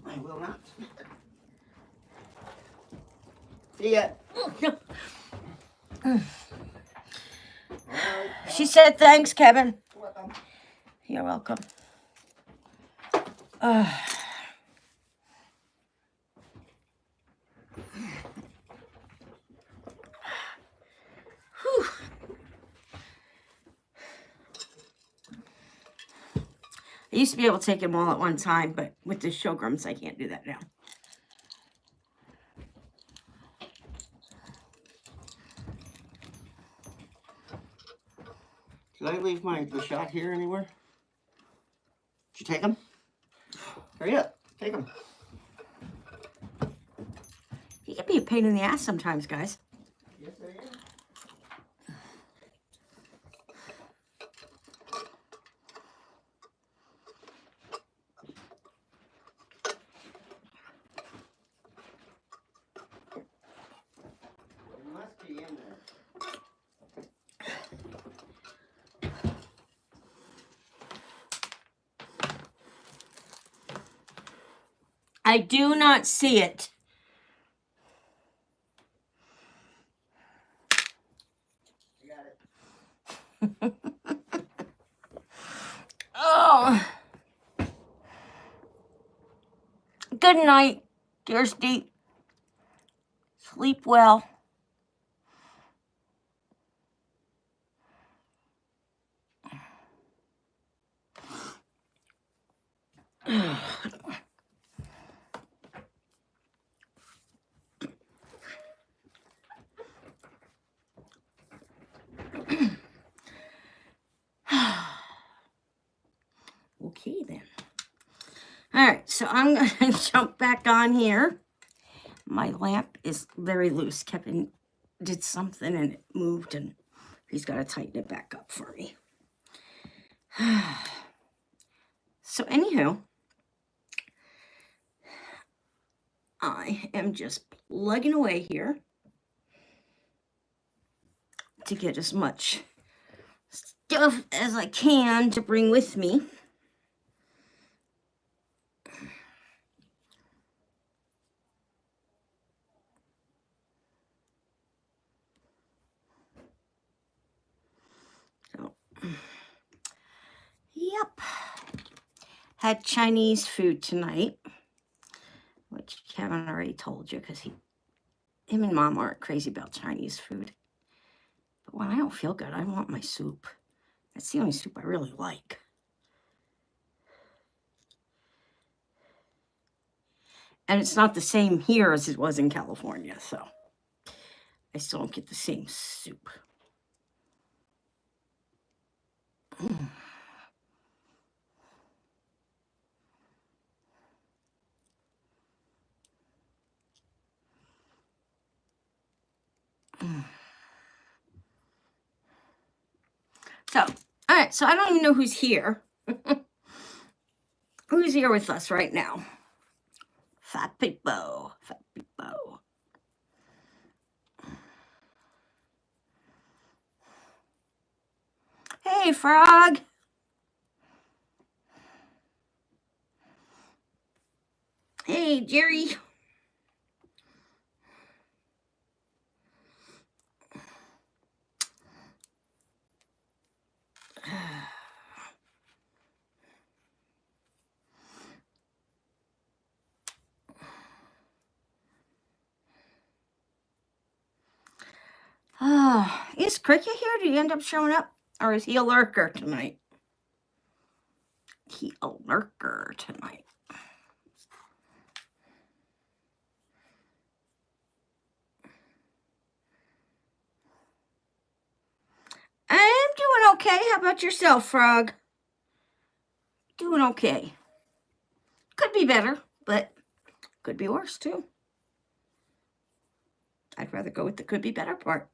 I will not. See ya. She said thanks, Kevin. Welcome. You're welcome. Whew. I used to be able to take them all at one time, but with the Sjograms, I can't do that now. Did I leave the shot here anywhere? Did you take them? Hurry up. Take them. He can be a pain in the ass sometimes, guys. Yes, I am. It must be in there. I do not see it. I got it. Oh. Good night, Kirsty. Sleep well. Okay, then. All right, so I'm going to jump back on here. My lamp is very loose. Kevin did something and it moved, and he's got to tighten it back up for me. So, anywho, I am just plugging away here to get as much stuff as I can to bring with me. So, yep. Had Chinese food tonight, which Kevin already told you because him and Mom aren't crazy about Chinese food. But when I don't feel good, I want my soup. That's the only soup I really like. And it's not the same here as it was in California, so I still don't get the same soup. So, all right, so I don't even know who's here. Who's here with us right now? Fat people, fat people. Hey, Frog. Hey, Jerry. Is Cricket here? Did he end up showing up? Or is he a lurker tonight? He a lurker tonight. okay. How about yourself, Frog? Doing okay. Could be better, but could be worse too. I'd rather go with the could be better part.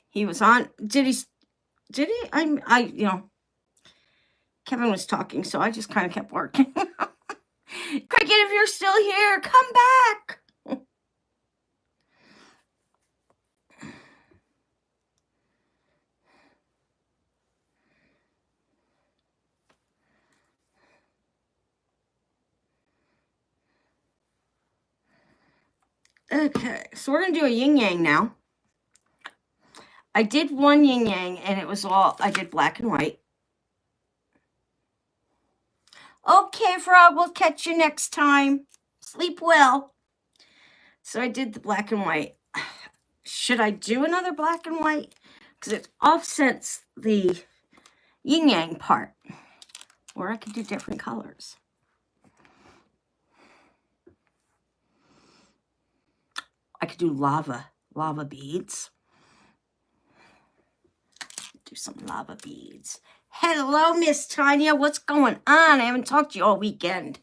He was on. Did he? Kevin was talking, so I just kind of kept working. Cricket, if you're still here, come back. Okay, so we're going to do a yin-yang now. I did one yin-yang, and it was all, I did black and white. Okay, Frog, we'll catch you next time. Sleep well. So I did the black and white. Should I do another black and white? Because it offsets the yin-yang part. Or I could do different colors. I could do lava beads. Do some lava beads. Hello, Miss Tanya. What's going on? I haven't talked to you all weekend.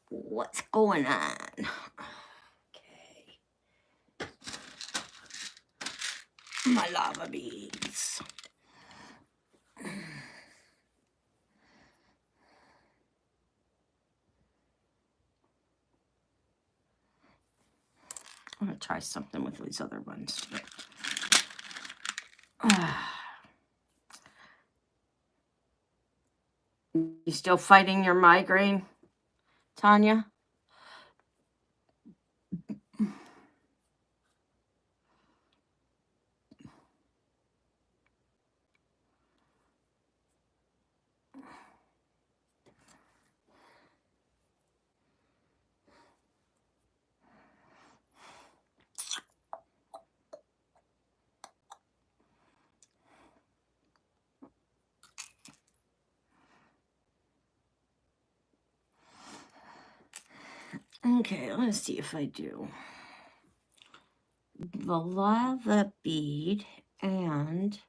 What's going on? Okay. My lava beads. I'm going to try something with these other ones. You still fighting your migraine, Tanya? Okay, let's see if I do the lava bead and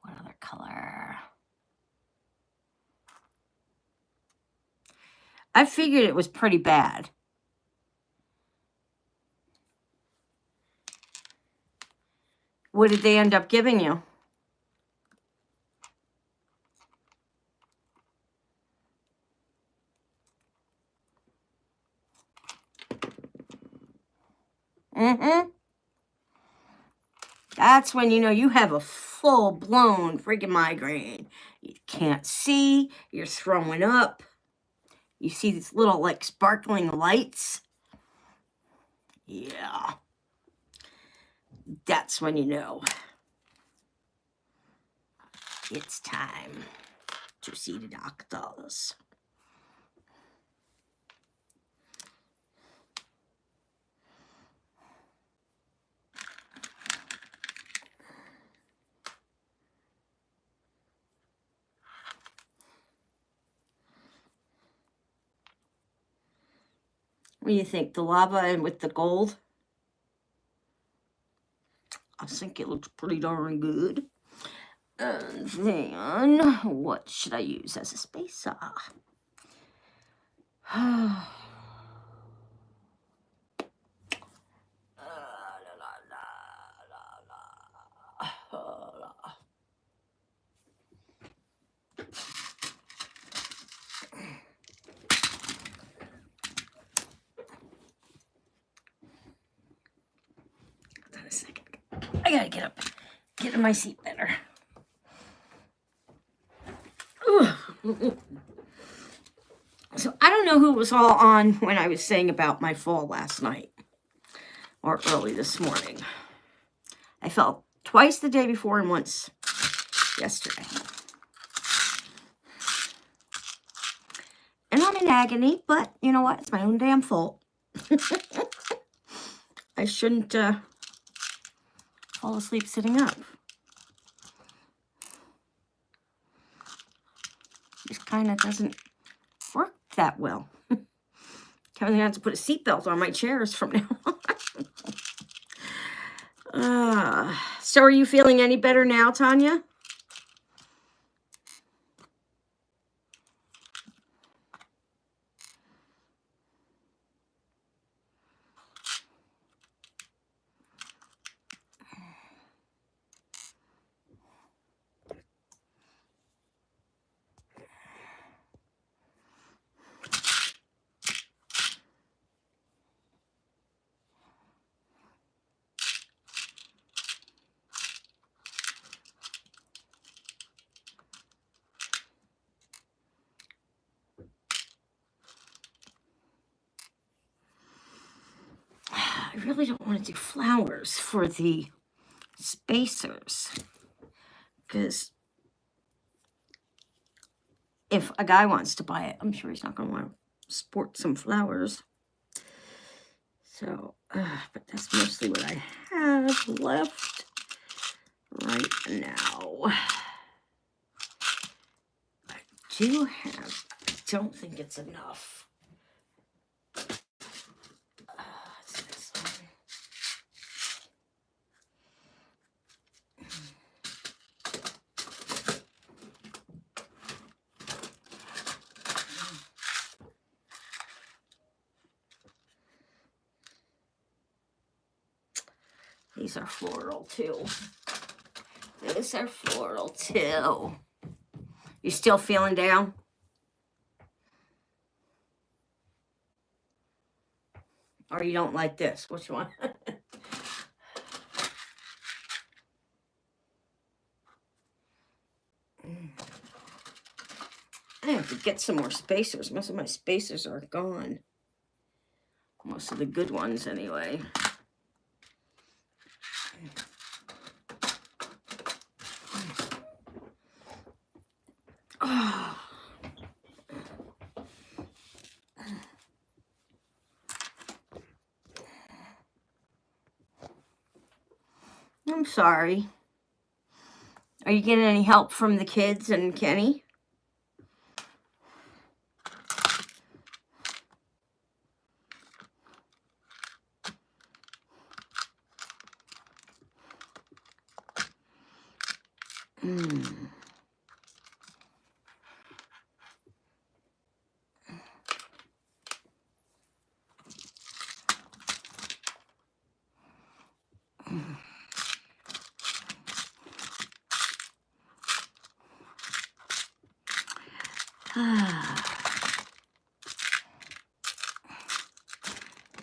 what other color? I figured it was pretty bad. What did they end up giving you? That's when you know you have a full-blown freaking migraine. You can't see, you're throwing up. You see these little, like, sparkling lights. Yeah. That's when you know it's time to see the doctors. What do you think? The lava and with the gold? I think it looks pretty darn good. And then, what should I use as a spacer? Hold on a second. I gotta get up. Get in my seat better. So I don't know who was all on when I was saying about my fall last night or early this morning. I fell twice the day before and once yesterday. And I'm in agony, but you know what? It's my own damn fault. I shouldn't fall asleep sitting up. Just kind of doesn't work that well. I'm gonna have to put a seatbelt on my chairs from now on. So are you feeling any better now, Tanya? I really don't want to do flowers for the spacers, because if a guy wants to buy it, I'm sure he's not going to want to sport some flowers. So, but that's mostly what I have left right now. I don't think it's enough. It's this one. These are floral too. These are floral too. You still feeling down? Or you don't like this? Which one? I have to get some more spacers. Most of my spacers are gone. Most of the good ones, anyway. Oh. I'm sorry. Are you getting any help from the kids and Kenny?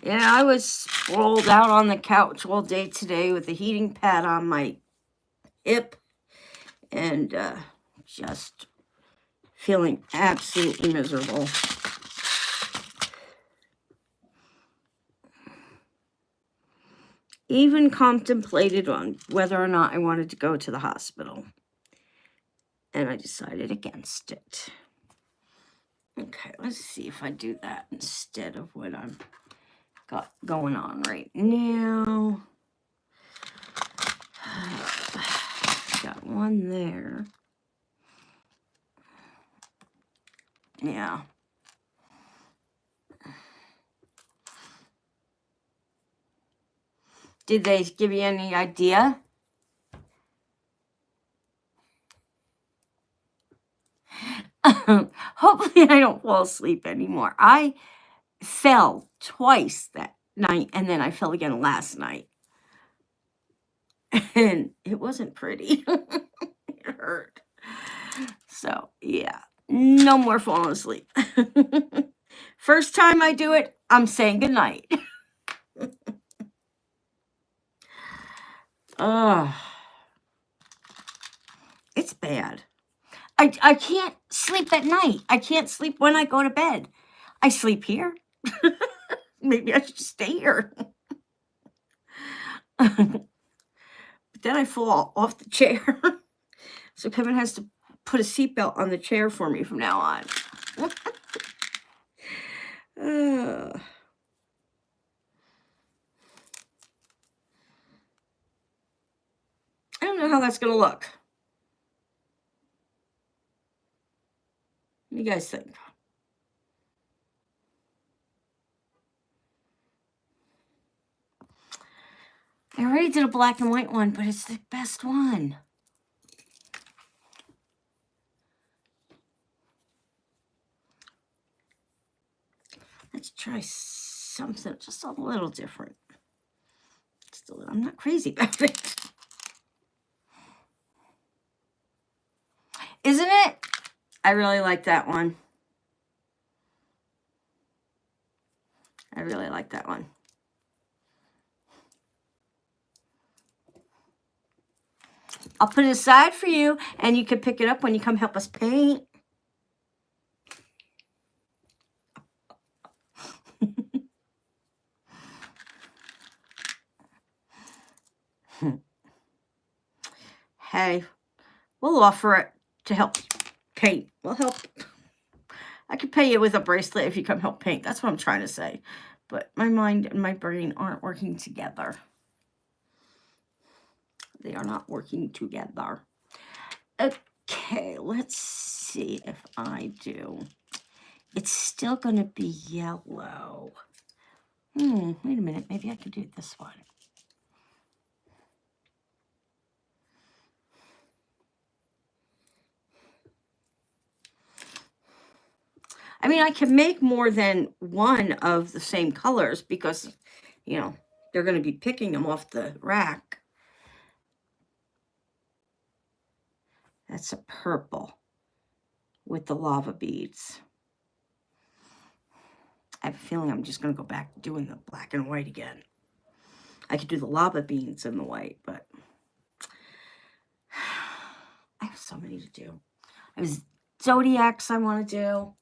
Yeah, I was sprawled out on the couch all day today with the heating pad on my hip and just feeling absolutely miserable. Even contemplated on whether or not I wanted to go to the hospital. And I decided against it. Okay, let's see if I do that instead of what I've got going on right now. Got one there. Yeah. Did they give you any idea? Hopefully I don't fall asleep anymore. I fell twice that night, and then I fell again last night. And it wasn't pretty. It hurt. So, yeah. No more falling asleep. First time I do it, I'm saying goodnight. It's bad. I can't sleep at night. I can't sleep when I go to bed. I sleep here. Maybe I should stay here. But then I fall off the chair. So Kevin has to put a seatbelt on the chair for me from now on. that's going to look? What do you guys think? I already did a black and white one, but it's the best one. Let's try something just a little different. I'm not crazy about it. Isn't it? I really like that one. I really like that one. I'll put it aside for you, and you can pick it up when you come help us paint. Hey, we'll offer it to help paint. We'll help. I could pay you with a bracelet if you come help paint. That's what I'm trying to say. But my mind and my brain aren't working together. They are not working together. Okay, let's see if I do. It's still going to be yellow. Wait a minute. Maybe I could do this one. I mean, I can make more than one of the same colors because, you know, they're going to be picking them off the rack. That's a purple with the lava beads. I have a feeling I'm just going to go back to doing the black and white again. I could do the lava beads in the white, but I have so many to do. I have zodiacs I want to do.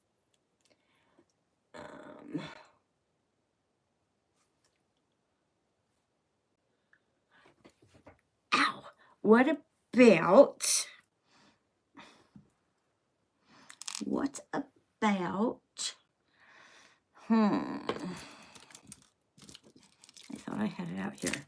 Ow. What about I thought I had it out here.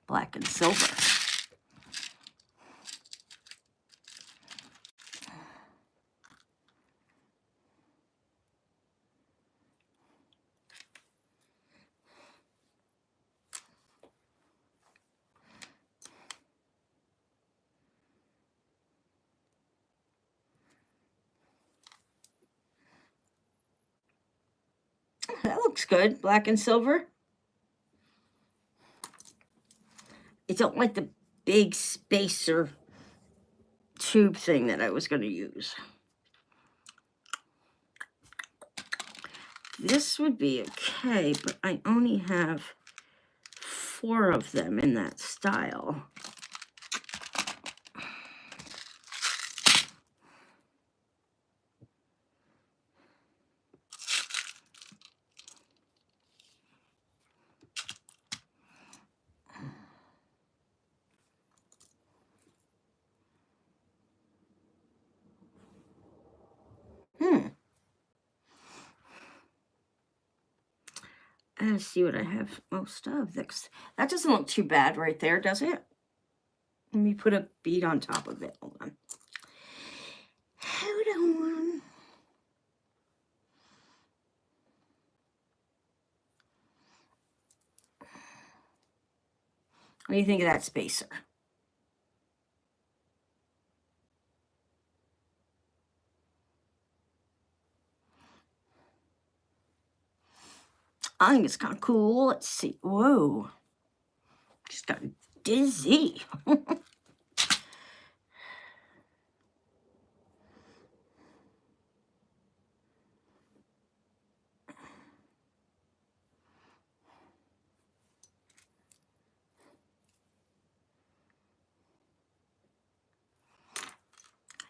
Black and silver. That looks good. Black and silver. I don't like the big spacer tube thing that I was going to use. This would be okay, but I only have 4 of them in that style. Let's see what I have most of. That doesn't look too bad right there, does it? Let me put a bead on top of it. Hold on. Hold on. What do you think of that spacer? I think it's kind of cool. Let's see. Whoa. Just got dizzy.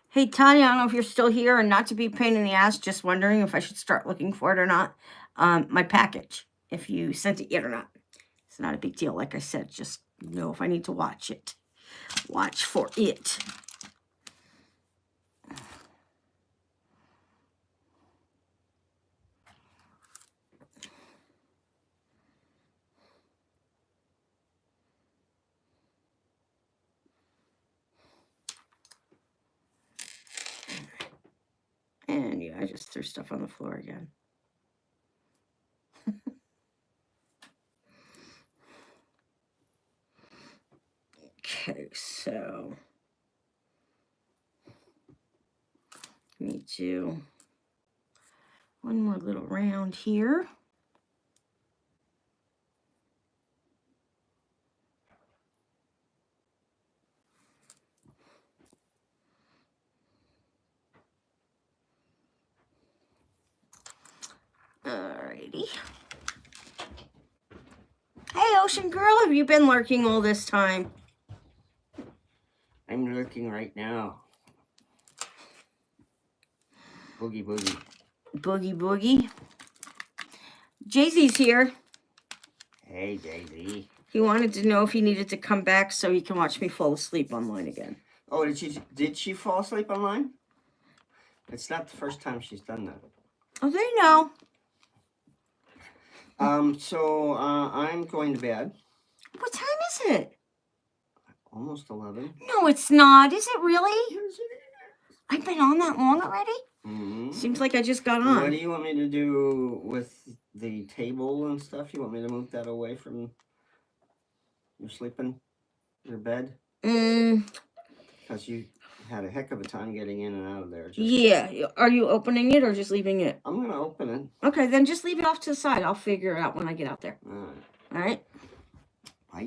Hey, Tanya, I don't know if you're still here, and not to be a pain in the ass, just wondering if I should start looking for it or not. My package, if you sent it yet or not. It's not a big deal. Like I said, just know if I need to watch it. Watch for it. see. I just threw stuff on the floor again. Okay, so let me do one more little round here. Alrighty. Hey, Ocean Girl, have you been lurking all this time? I'm lurking right now. Boogie boogie. Boogie boogie. Jay-Z's here. Hey, Jay-Z. He wanted to know if he needed to come back so he can watch me fall asleep online again. Oh, did she fall asleep online? It's not the first time she's done that. Oh, they know. So I'm going to bed. What time is it? Almost 11. No, it's not. Is it really? Yes, it I've been on that long already? Mm-hmm. Seems like I just got What on. do you want me to do with the table and stuff? You want me to move that away from your sleeping, your bed? Because you had a heck of a time getting in and out of there. Yeah. Are you opening it or just leaving it? I'm going to open it. Okay, then just leave it off to the side. I'll figure it out when I get out there. All right. All right? Bye.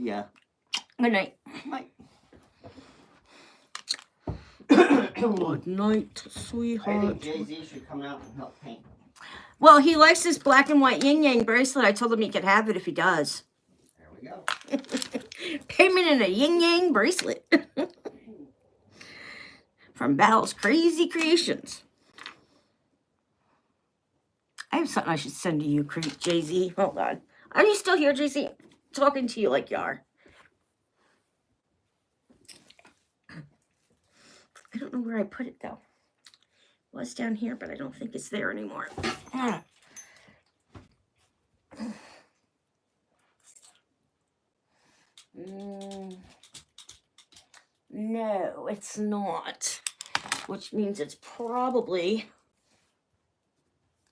Good night. Bye. Good night, I sweetheart. think Jay-Z should come out and help paint. Well, he likes this black and white yin-yang bracelet. I told him he could have it if he does. There we go. Payment in a yin-yang bracelet. From Val's Crazy Creations. I have something I should send to you, Jay-Z. Hold on. Are you still here, Jay-Z? Talking to you like you are. I don't know where I put it, though. It was down here, but I don't think it's there anymore. No, it's not. Which means it's probably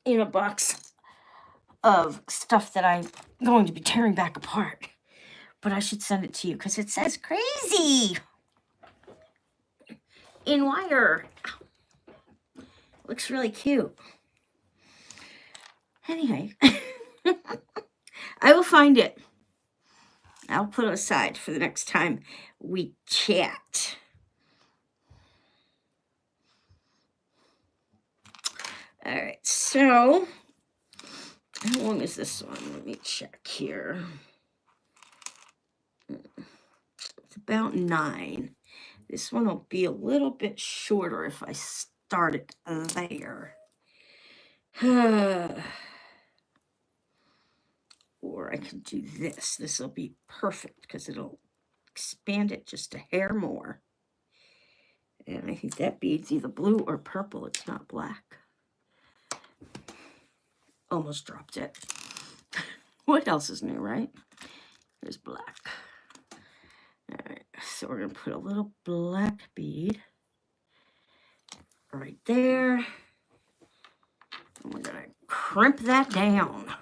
in a box of stuff that I'm going to be tearing back apart. But I should send it to you because it says crazy in wire. Looks really cute. Anyway, I will find it. I'll put it aside for the next time we chat. All right, so how long is this one? Let me check here. It's about 9. This one will be a little bit shorter if I start it there. Or I can do this. This will be perfect because it'll expand it just a hair more. And I think that bead's either blue or purple. It's not black. Almost dropped it. What else is new, right? There's black. All right, so we're going to put a little black bead right there. And we're going to crimp that down.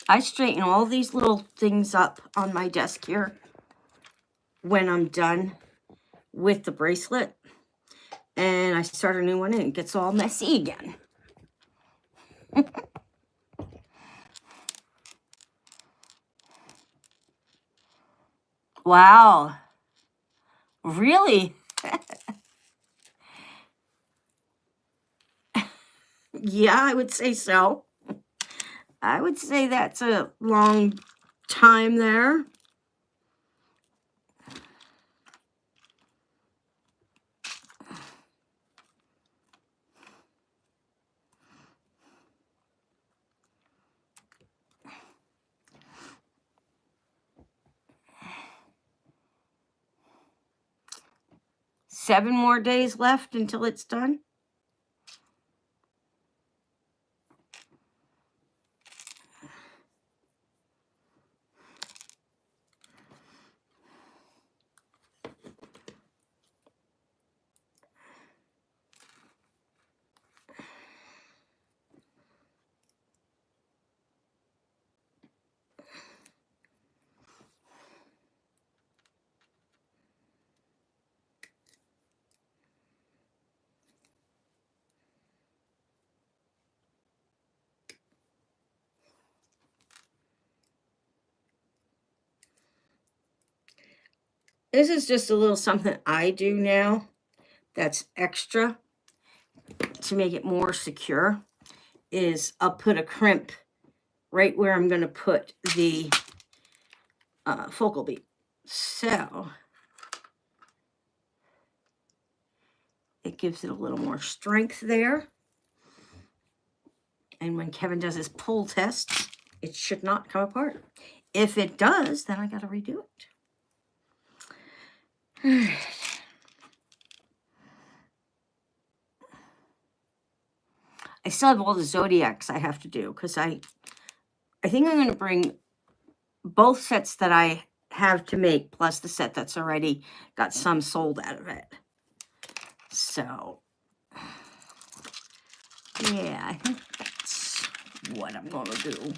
I straighten all these little things up on my desk here when I'm done with the bracelet. And I start a new one and it gets all messy again. Wow. Really? Yeah, I would say so. I would say that's a long time there. Seven more days left until it's done. This is just a little something I do now that's extra to make it more secure. Is I'll put a crimp right where I'm going to put the focal bead. So it gives it a little more strength there. And when Kevin does his pull tests, it should not come apart. If it does, then I got to redo it. I still have all the zodiacs I have to do because I think I'm going to bring both sets that I have to make plus the set that's already got some sold out of it. So, yeah, I think that's what I'm going to do.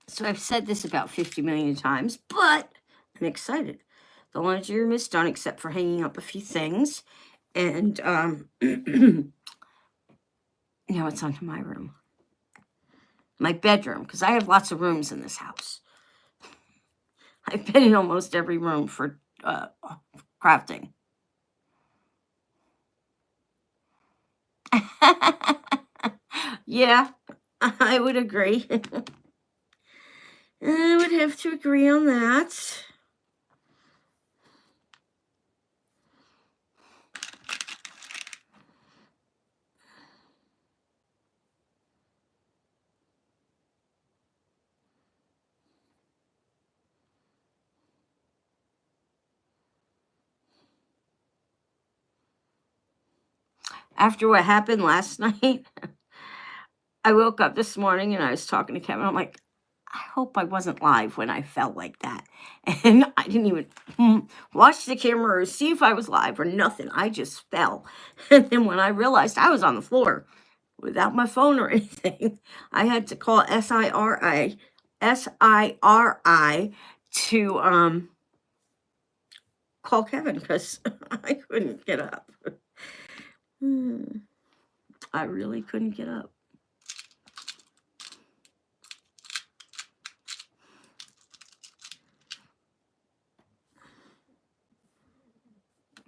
So I've said this about 50 million times, but I'm excited. The laundry room is done except for hanging up a few things. And now it's onto my room. My bedroom, because I have lots of rooms in this house. I've been in almost every room for crafting. Yeah, I would agree. I would have to agree on that. After what happened last night, I woke up this morning and I was talking to Kevin. I'm like, I hope I wasn't live when I felt like that. And I didn't even watch the camera or see if I was live or nothing. I just fell. And then when I realized I was on the floor without my phone or anything, I had to call SIRI to call Kevin because I couldn't get up. I really couldn't get up.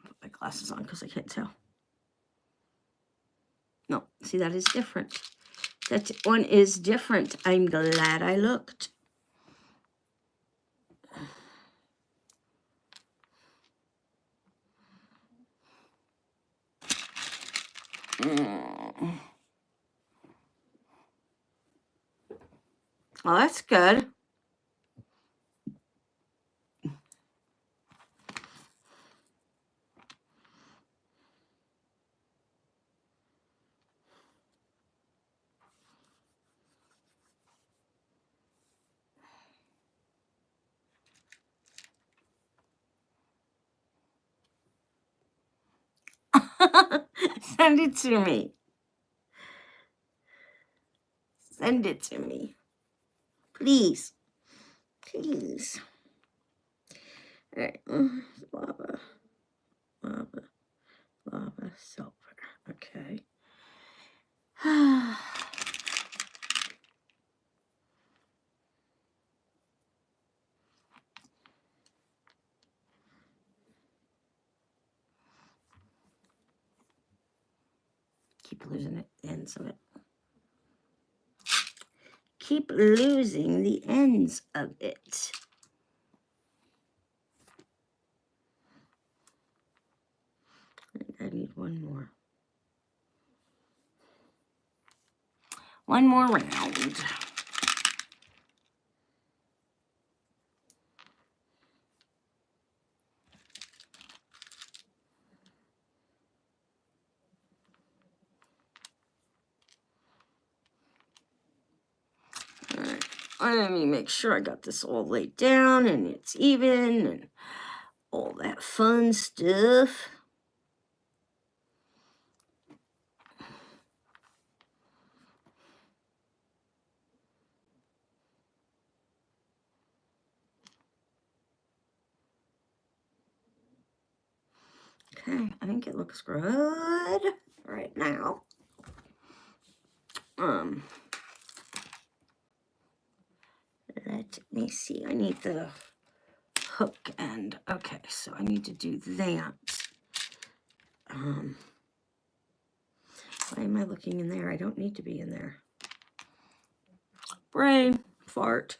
Put my glasses on because I can't tell. No, see, that is different. That one is different. I'm glad I looked. Well, that's good. Send it to me. Send it to me. Please. Please. All right. Lava. Lava. Lava. Silver. Okay. Keep losing it. Ends of it. Keep losing the ends of it. I need one more. One more round. All right. Let me make sure I got this all laid down and it's even and all that fun stuff. Okay, I think it looks good right now. Let me see. I need the hook end. Okay, so I need to do that. Why am I looking in there? I don't need to be in there. Brain fart.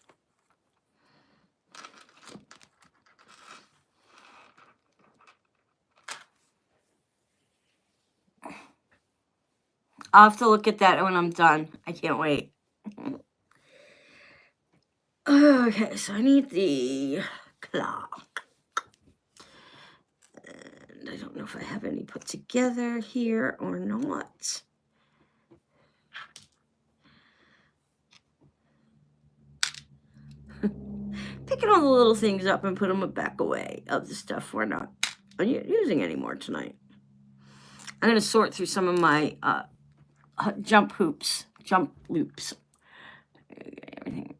I'll have to look at that when I'm done. I can't wait. Okay, so I need the clock. And I don't know if I have any put together here or not. Picking all the little things up and put them back away of the stuff we're not using anymore tonight. I'm going to sort through some of my jump loops. Everything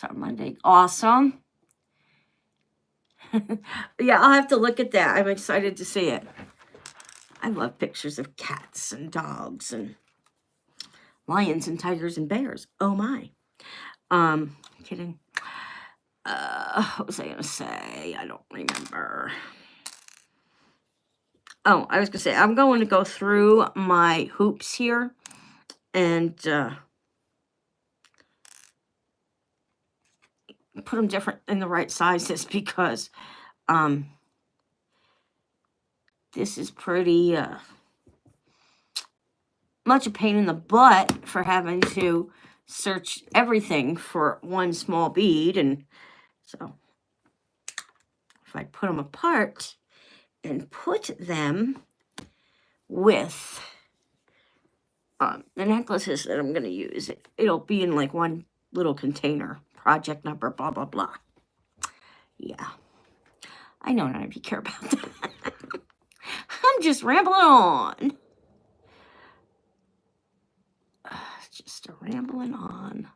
on Monday. Awesome. Yeah, I'll have to look at that. I'm excited to see it. I love pictures of cats and dogs and lions and tigers and bears. Oh my. Kidding. What was I gonna say? I don't remember. Oh, I was gonna say I'm going to go through my hoops here and put them different in the right sizes because this is pretty much a pain in the butt for having to search everything for one small bead. And so if I put them apart and put them with the necklaces that I'm going to use, it'll be in like one little container. Project number, blah, blah, blah. Yeah. I know none of you care about that. I'm just rambling on. Just rambling on.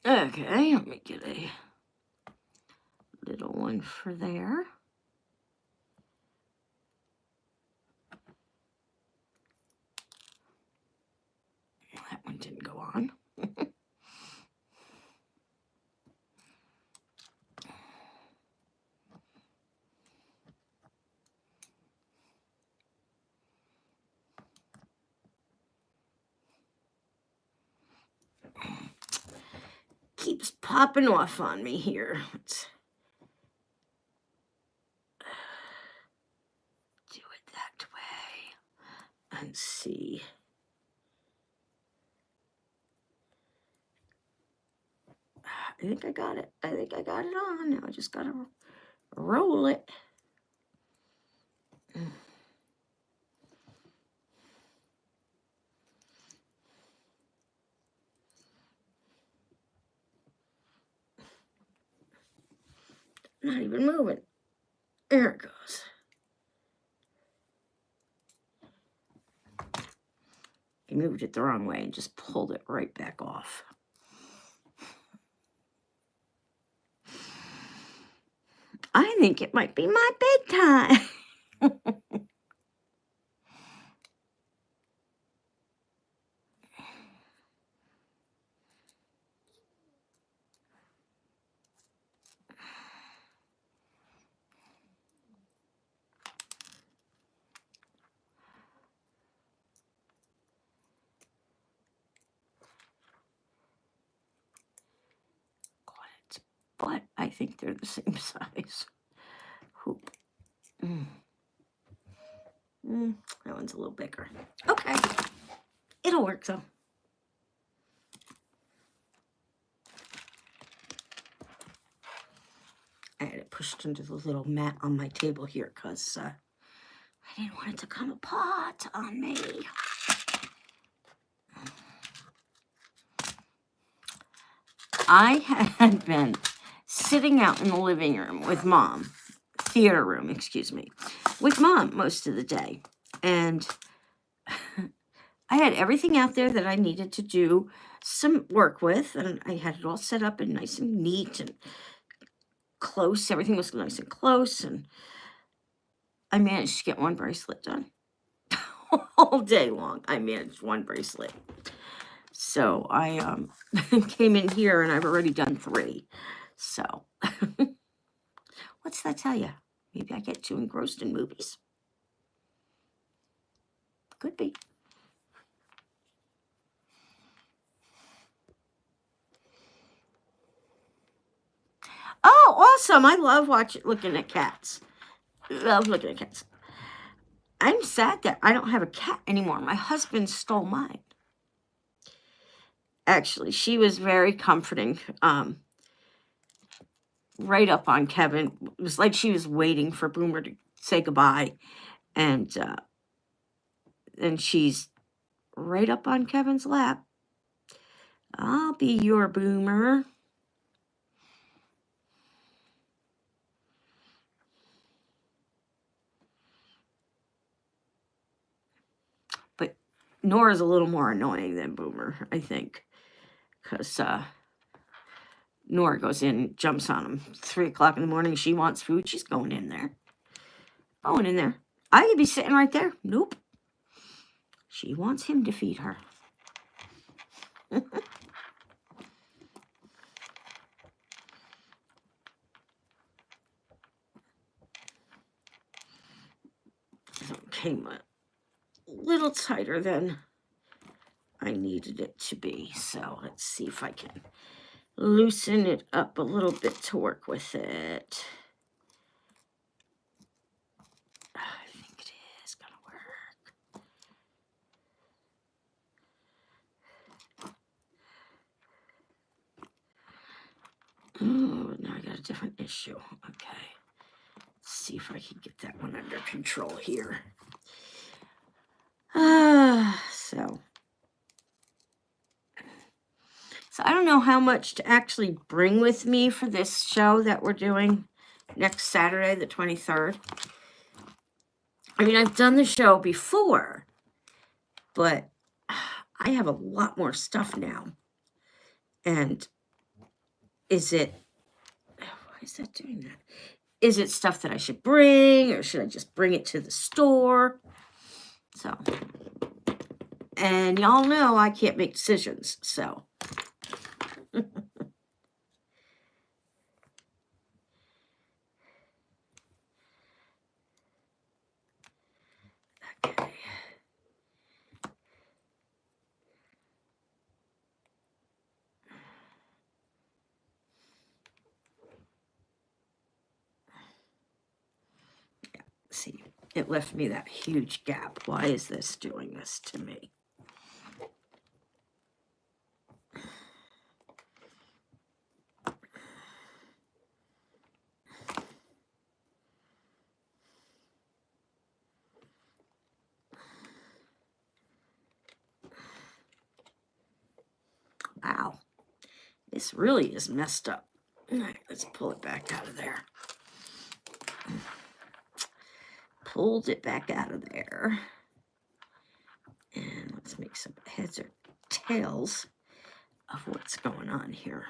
Okay, let me get a little one for there. That one didn't go on. Keeps popping off on me here. Let's do it that way and see. I think I got it. I think I got it on. Now I just gotta roll it. Not even moving. There it goes. I moved it the wrong way and just pulled it right back off. I think it might be my bedtime. But I think they're the same size. Hoop. That one's a little bigger. Okay. It'll work though. I had it pushed into the little mat on my table here because I didn't want it to come apart on me. I had been sitting out in the living room with Mom, theater room, excuse me, with Mom most of the day. And I had everything out there that I needed to do some work with, and I had it all set up and nice and neat and close. Everything was nice and close, and I managed to get one bracelet done. All day long, I managed one bracelet. So I came in here and I've already done 3. So what's that tell you? Maybe I get too engrossed in movies. Could be. Oh, awesome. I love looking at cats. Love looking at cats. I'm sad that I don't have a cat anymore. My husband stole mine. Actually, she was very comforting. Right up on Kevin. It was like she was waiting for Boomer to say goodbye. And she's right up on Kevin's lap. I'll be your Boomer. But Nora's a little more annoying than Boomer, I think. Because Nora goes in, jumps on him. 3 o'clock in the morning, she wants food. She's going in there. Going in there. I could be sitting right there. Nope. She wants him to feed her. Came a little tighter than I needed it to be. So let's see if I can loosen it up a little bit to work with it. I think it is gonna work. Oh, now I got a different issue. Okay. Let's see if I can get that one under control here. So I don't know how much to actually bring with me for this show that we're doing next Saturday, the 23rd. I mean, I've done the show before, but I have a lot more stuff now. And is it, why is that doing that? Is it stuff that I should bring, or should I just bring it to the store? So, and y'all know I can't make decisions, so. Okay. Yeah, see, it left me that huge gap. Why is this doing this to me? Wow, this really is messed up. All right, let's pull it back out of there. Pulled it back out of there. And let's make some heads or tails of what's going on here.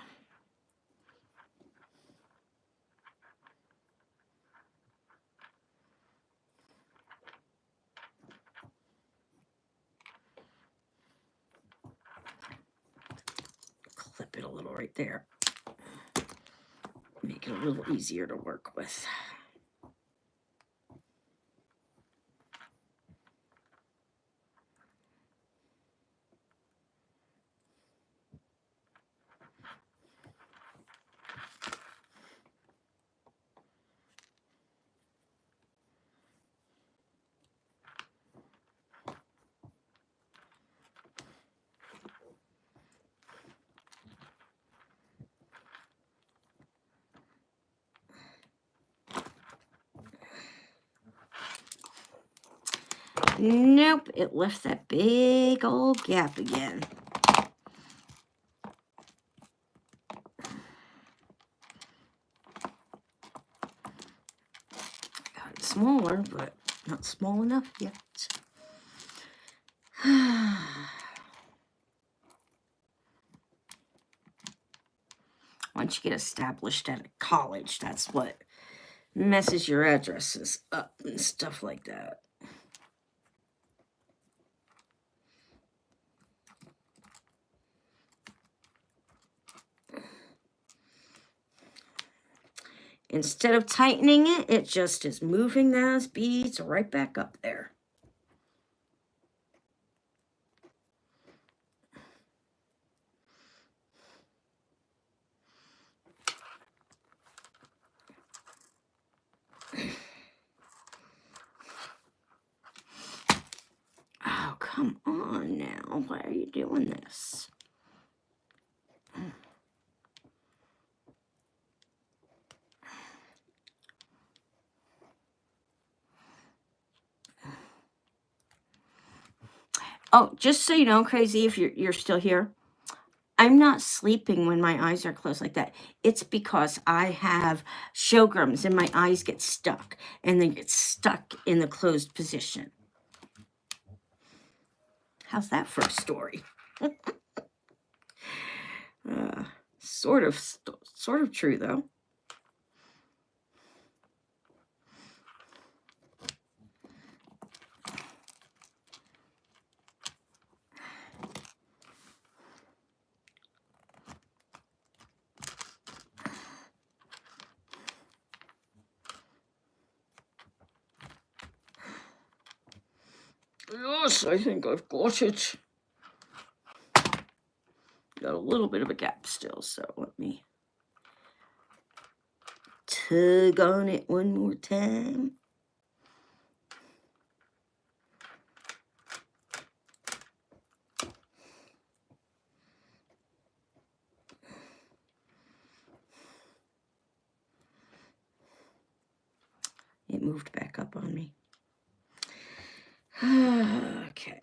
Clip it a little right there. Make it a little easier to work with. Nope, it left that big old gap again. Got it smaller, but not small enough yet. Once you get established at a college, that's what messes your addresses up and stuff like that. Instead of tightening it, it just is moving those beads right back up there. Oh, come on now. Why are you doing this? Oh, just so you know, Crazy, if you're still here, I'm not sleeping when my eyes are closed like that. It's because I have Sjogren's and my eyes get stuck, and they get stuck in the closed position. How's that for a story? Sort of true, though. Yes, I think I've got it. Got a little bit of a gap still, so let me tug on it one more time. It moved back up on me. Okay.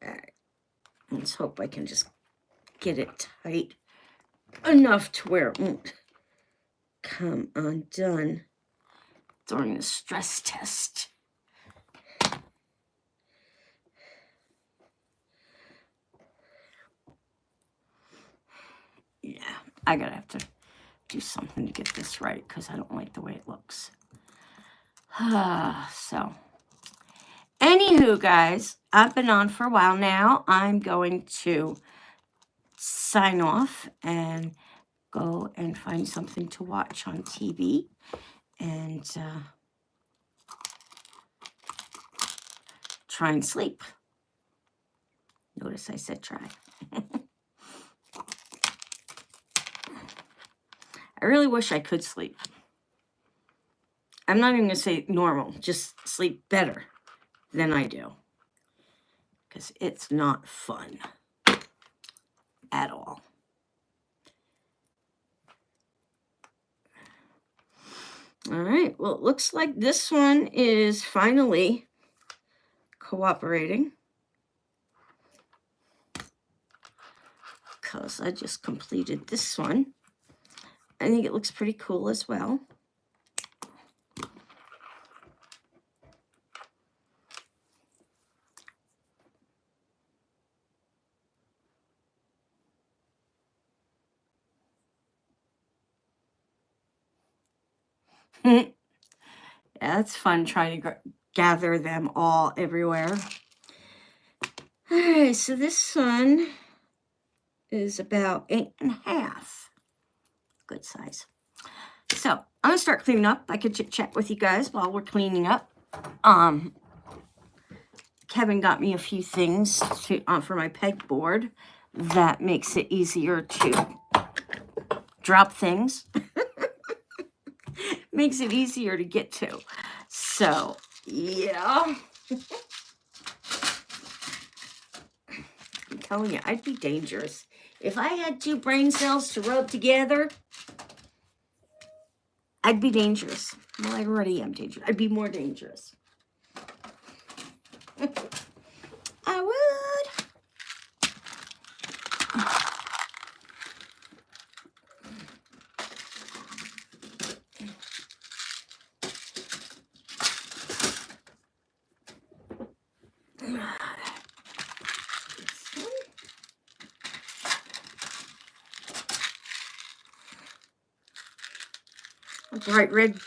Alright. Let's hope I can just get it tight enough to where it won't come undone during the stress test. Yeah, I gotta have to do something to get this right because I don't like the way it looks. So, anywho, guys, I've been on for a while now. I'm going to sign off and go and find something to watch on TV and try and sleep. Notice I said try. I really wish I could sleep. I'm not even going to say normal, just sleep better than I do. Because it's not fun at all. All right, well, it looks like this one is finally cooperating. Because I just completed this one. I think it looks pretty cool as well. Yeah, it's fun trying to gather them all everywhere. All right, so this one is about 8.5. Good size. So I'm gonna start cleaning up. I could chit chat with you guys while we're cleaning up. Kevin got me a few things to for my pegboard that makes it easier to drop things. Makes it easier to get to. So yeah. I'm telling you, I'd be dangerous. If I had 2 brain cells to rub together, I'd be dangerous. Well, I already am dangerous. I'd be more dangerous. I would. A bright red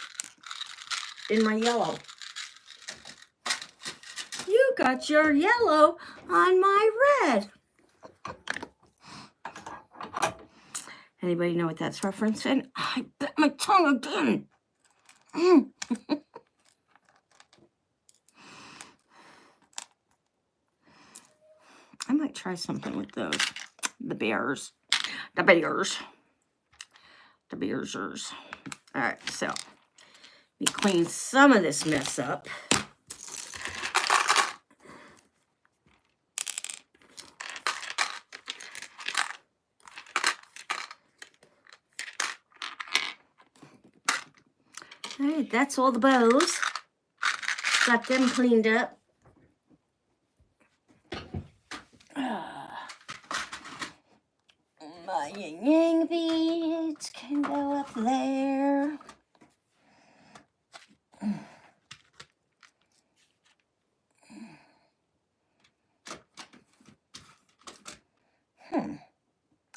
in my yellow. You got your yellow on my red. Anybody know what that's referencing? I bit my tongue again. I might try something with those. The bears. The bears. The bearsers. All right, so let me clean some of this mess up. All right, that's all the bows. Got them cleaned up. My yin yang beads can go up there.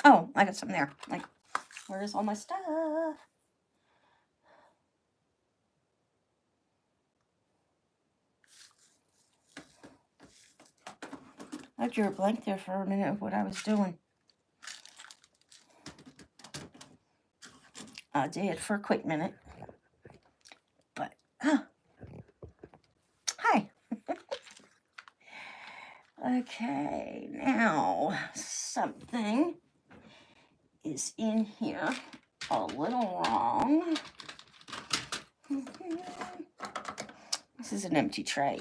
Oh, I got some there. Like, where's all my stuff? I drew a blank there for a minute of what I was doing. I did for a quick minute. But, hi. Okay, now something is in here a little wrong. This is an empty tray.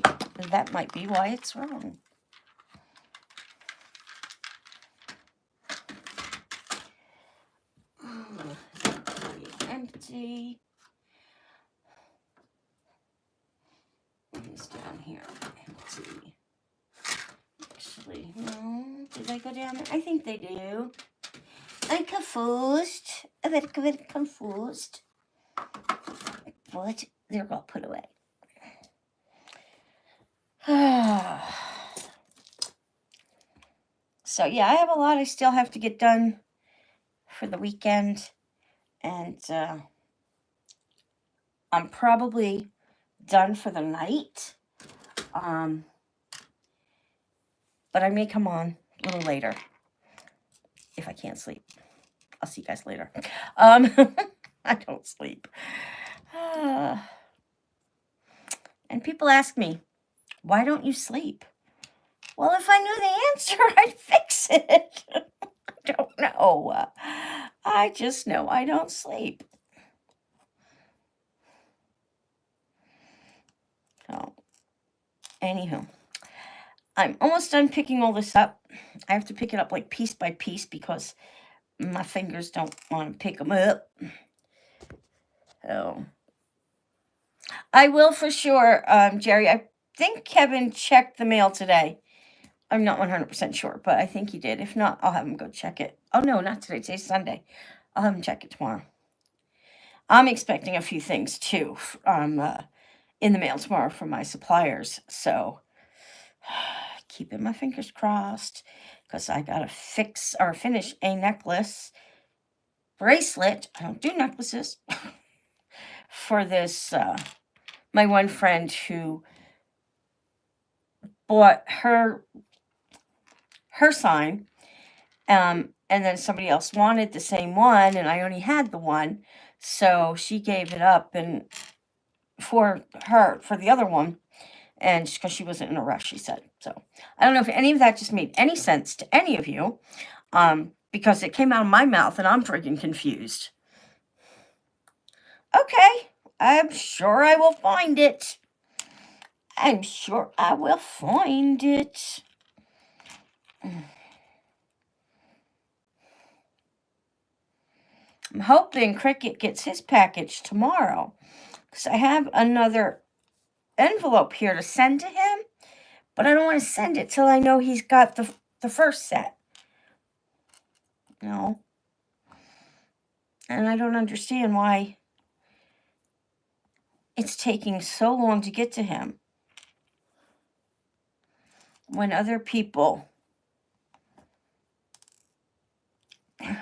That might be why it's wrong. Empty. It's down here. Empty. Actually, no. Did they go down there? I think they do. I'm confused. I'm very confused. But they're all put away. So, yeah, I have a lot I still have to get done for the weekend. And I'm probably done for the night. But I may come on a little later if I can't sleep. I'll see you guys later. I don't sleep. And people ask me, why don't you sleep? Well, if I knew the answer, I'd fix it. I don't know. I just know I don't sleep. So, anywho, I'm almost done picking all this up. I have to pick it up like piece by piece because my fingers don't want to pick them up. So, I will for sure, Jerry. I think Kevin checked the mail today. I'm not 100% sure, but I think he did. If not, I'll have him go check it. Oh, no, not today. Today's Sunday. I'll have him check it tomorrow. I'm expecting a few things, too, in the mail tomorrow from my suppliers. So, keeping my fingers crossed because I got to fix or finish a necklace bracelet. I don't do necklaces. For this, my one friend who bought her sign, and then somebody else wanted the same one, and I only had the one, so she gave it up and for the other one, and because she wasn't in a rush, she said. So I don't know if any of that just made any sense to any of you, because it came out of my mouth, and I'm freaking confused. Okay, I'm sure I will find it. I'm sure I will find it. I'm hoping Cricket gets his package tomorrow, because I have another envelope here to send to him, but I don't want to send it till I know he's got the first set. No. And I don't understand why it's taking so long to get to him when other people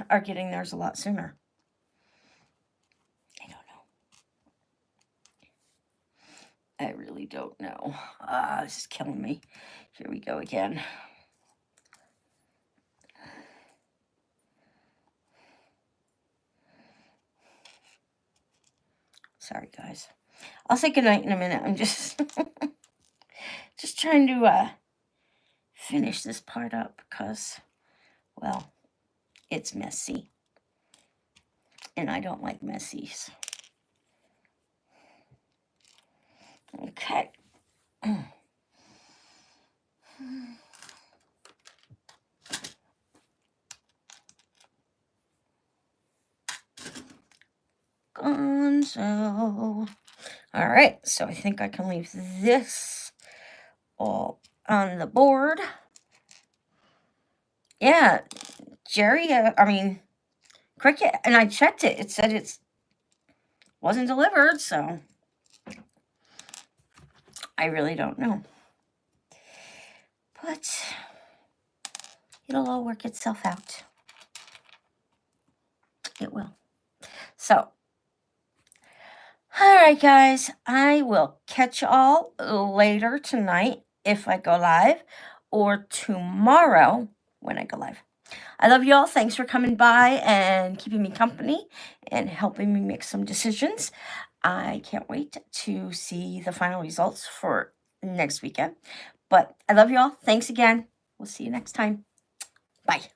are getting theirs a lot sooner. I don't know. I really don't know. This is killing me. Here we go again. Sorry, guys. I'll say goodnight in a minute. I'm just just trying to finish this part up because, well, it's messy. And I don't like messies. Okay. Gonzo. All right, so I think I can leave this all on the board. Yeah, Jerry, Cricket, and I checked it. It said it wasn't delivered, so I really don't know. But it'll all work itself out. It will. So, all right, guys, I will catch you all later tonight if I go live, or tomorrow when I go live. I love you all. Thanks for coming by and keeping me company and helping me make some decisions. I can't wait to see the final results for next weekend. But I love you all. Thanks again. We'll see you next time. Bye.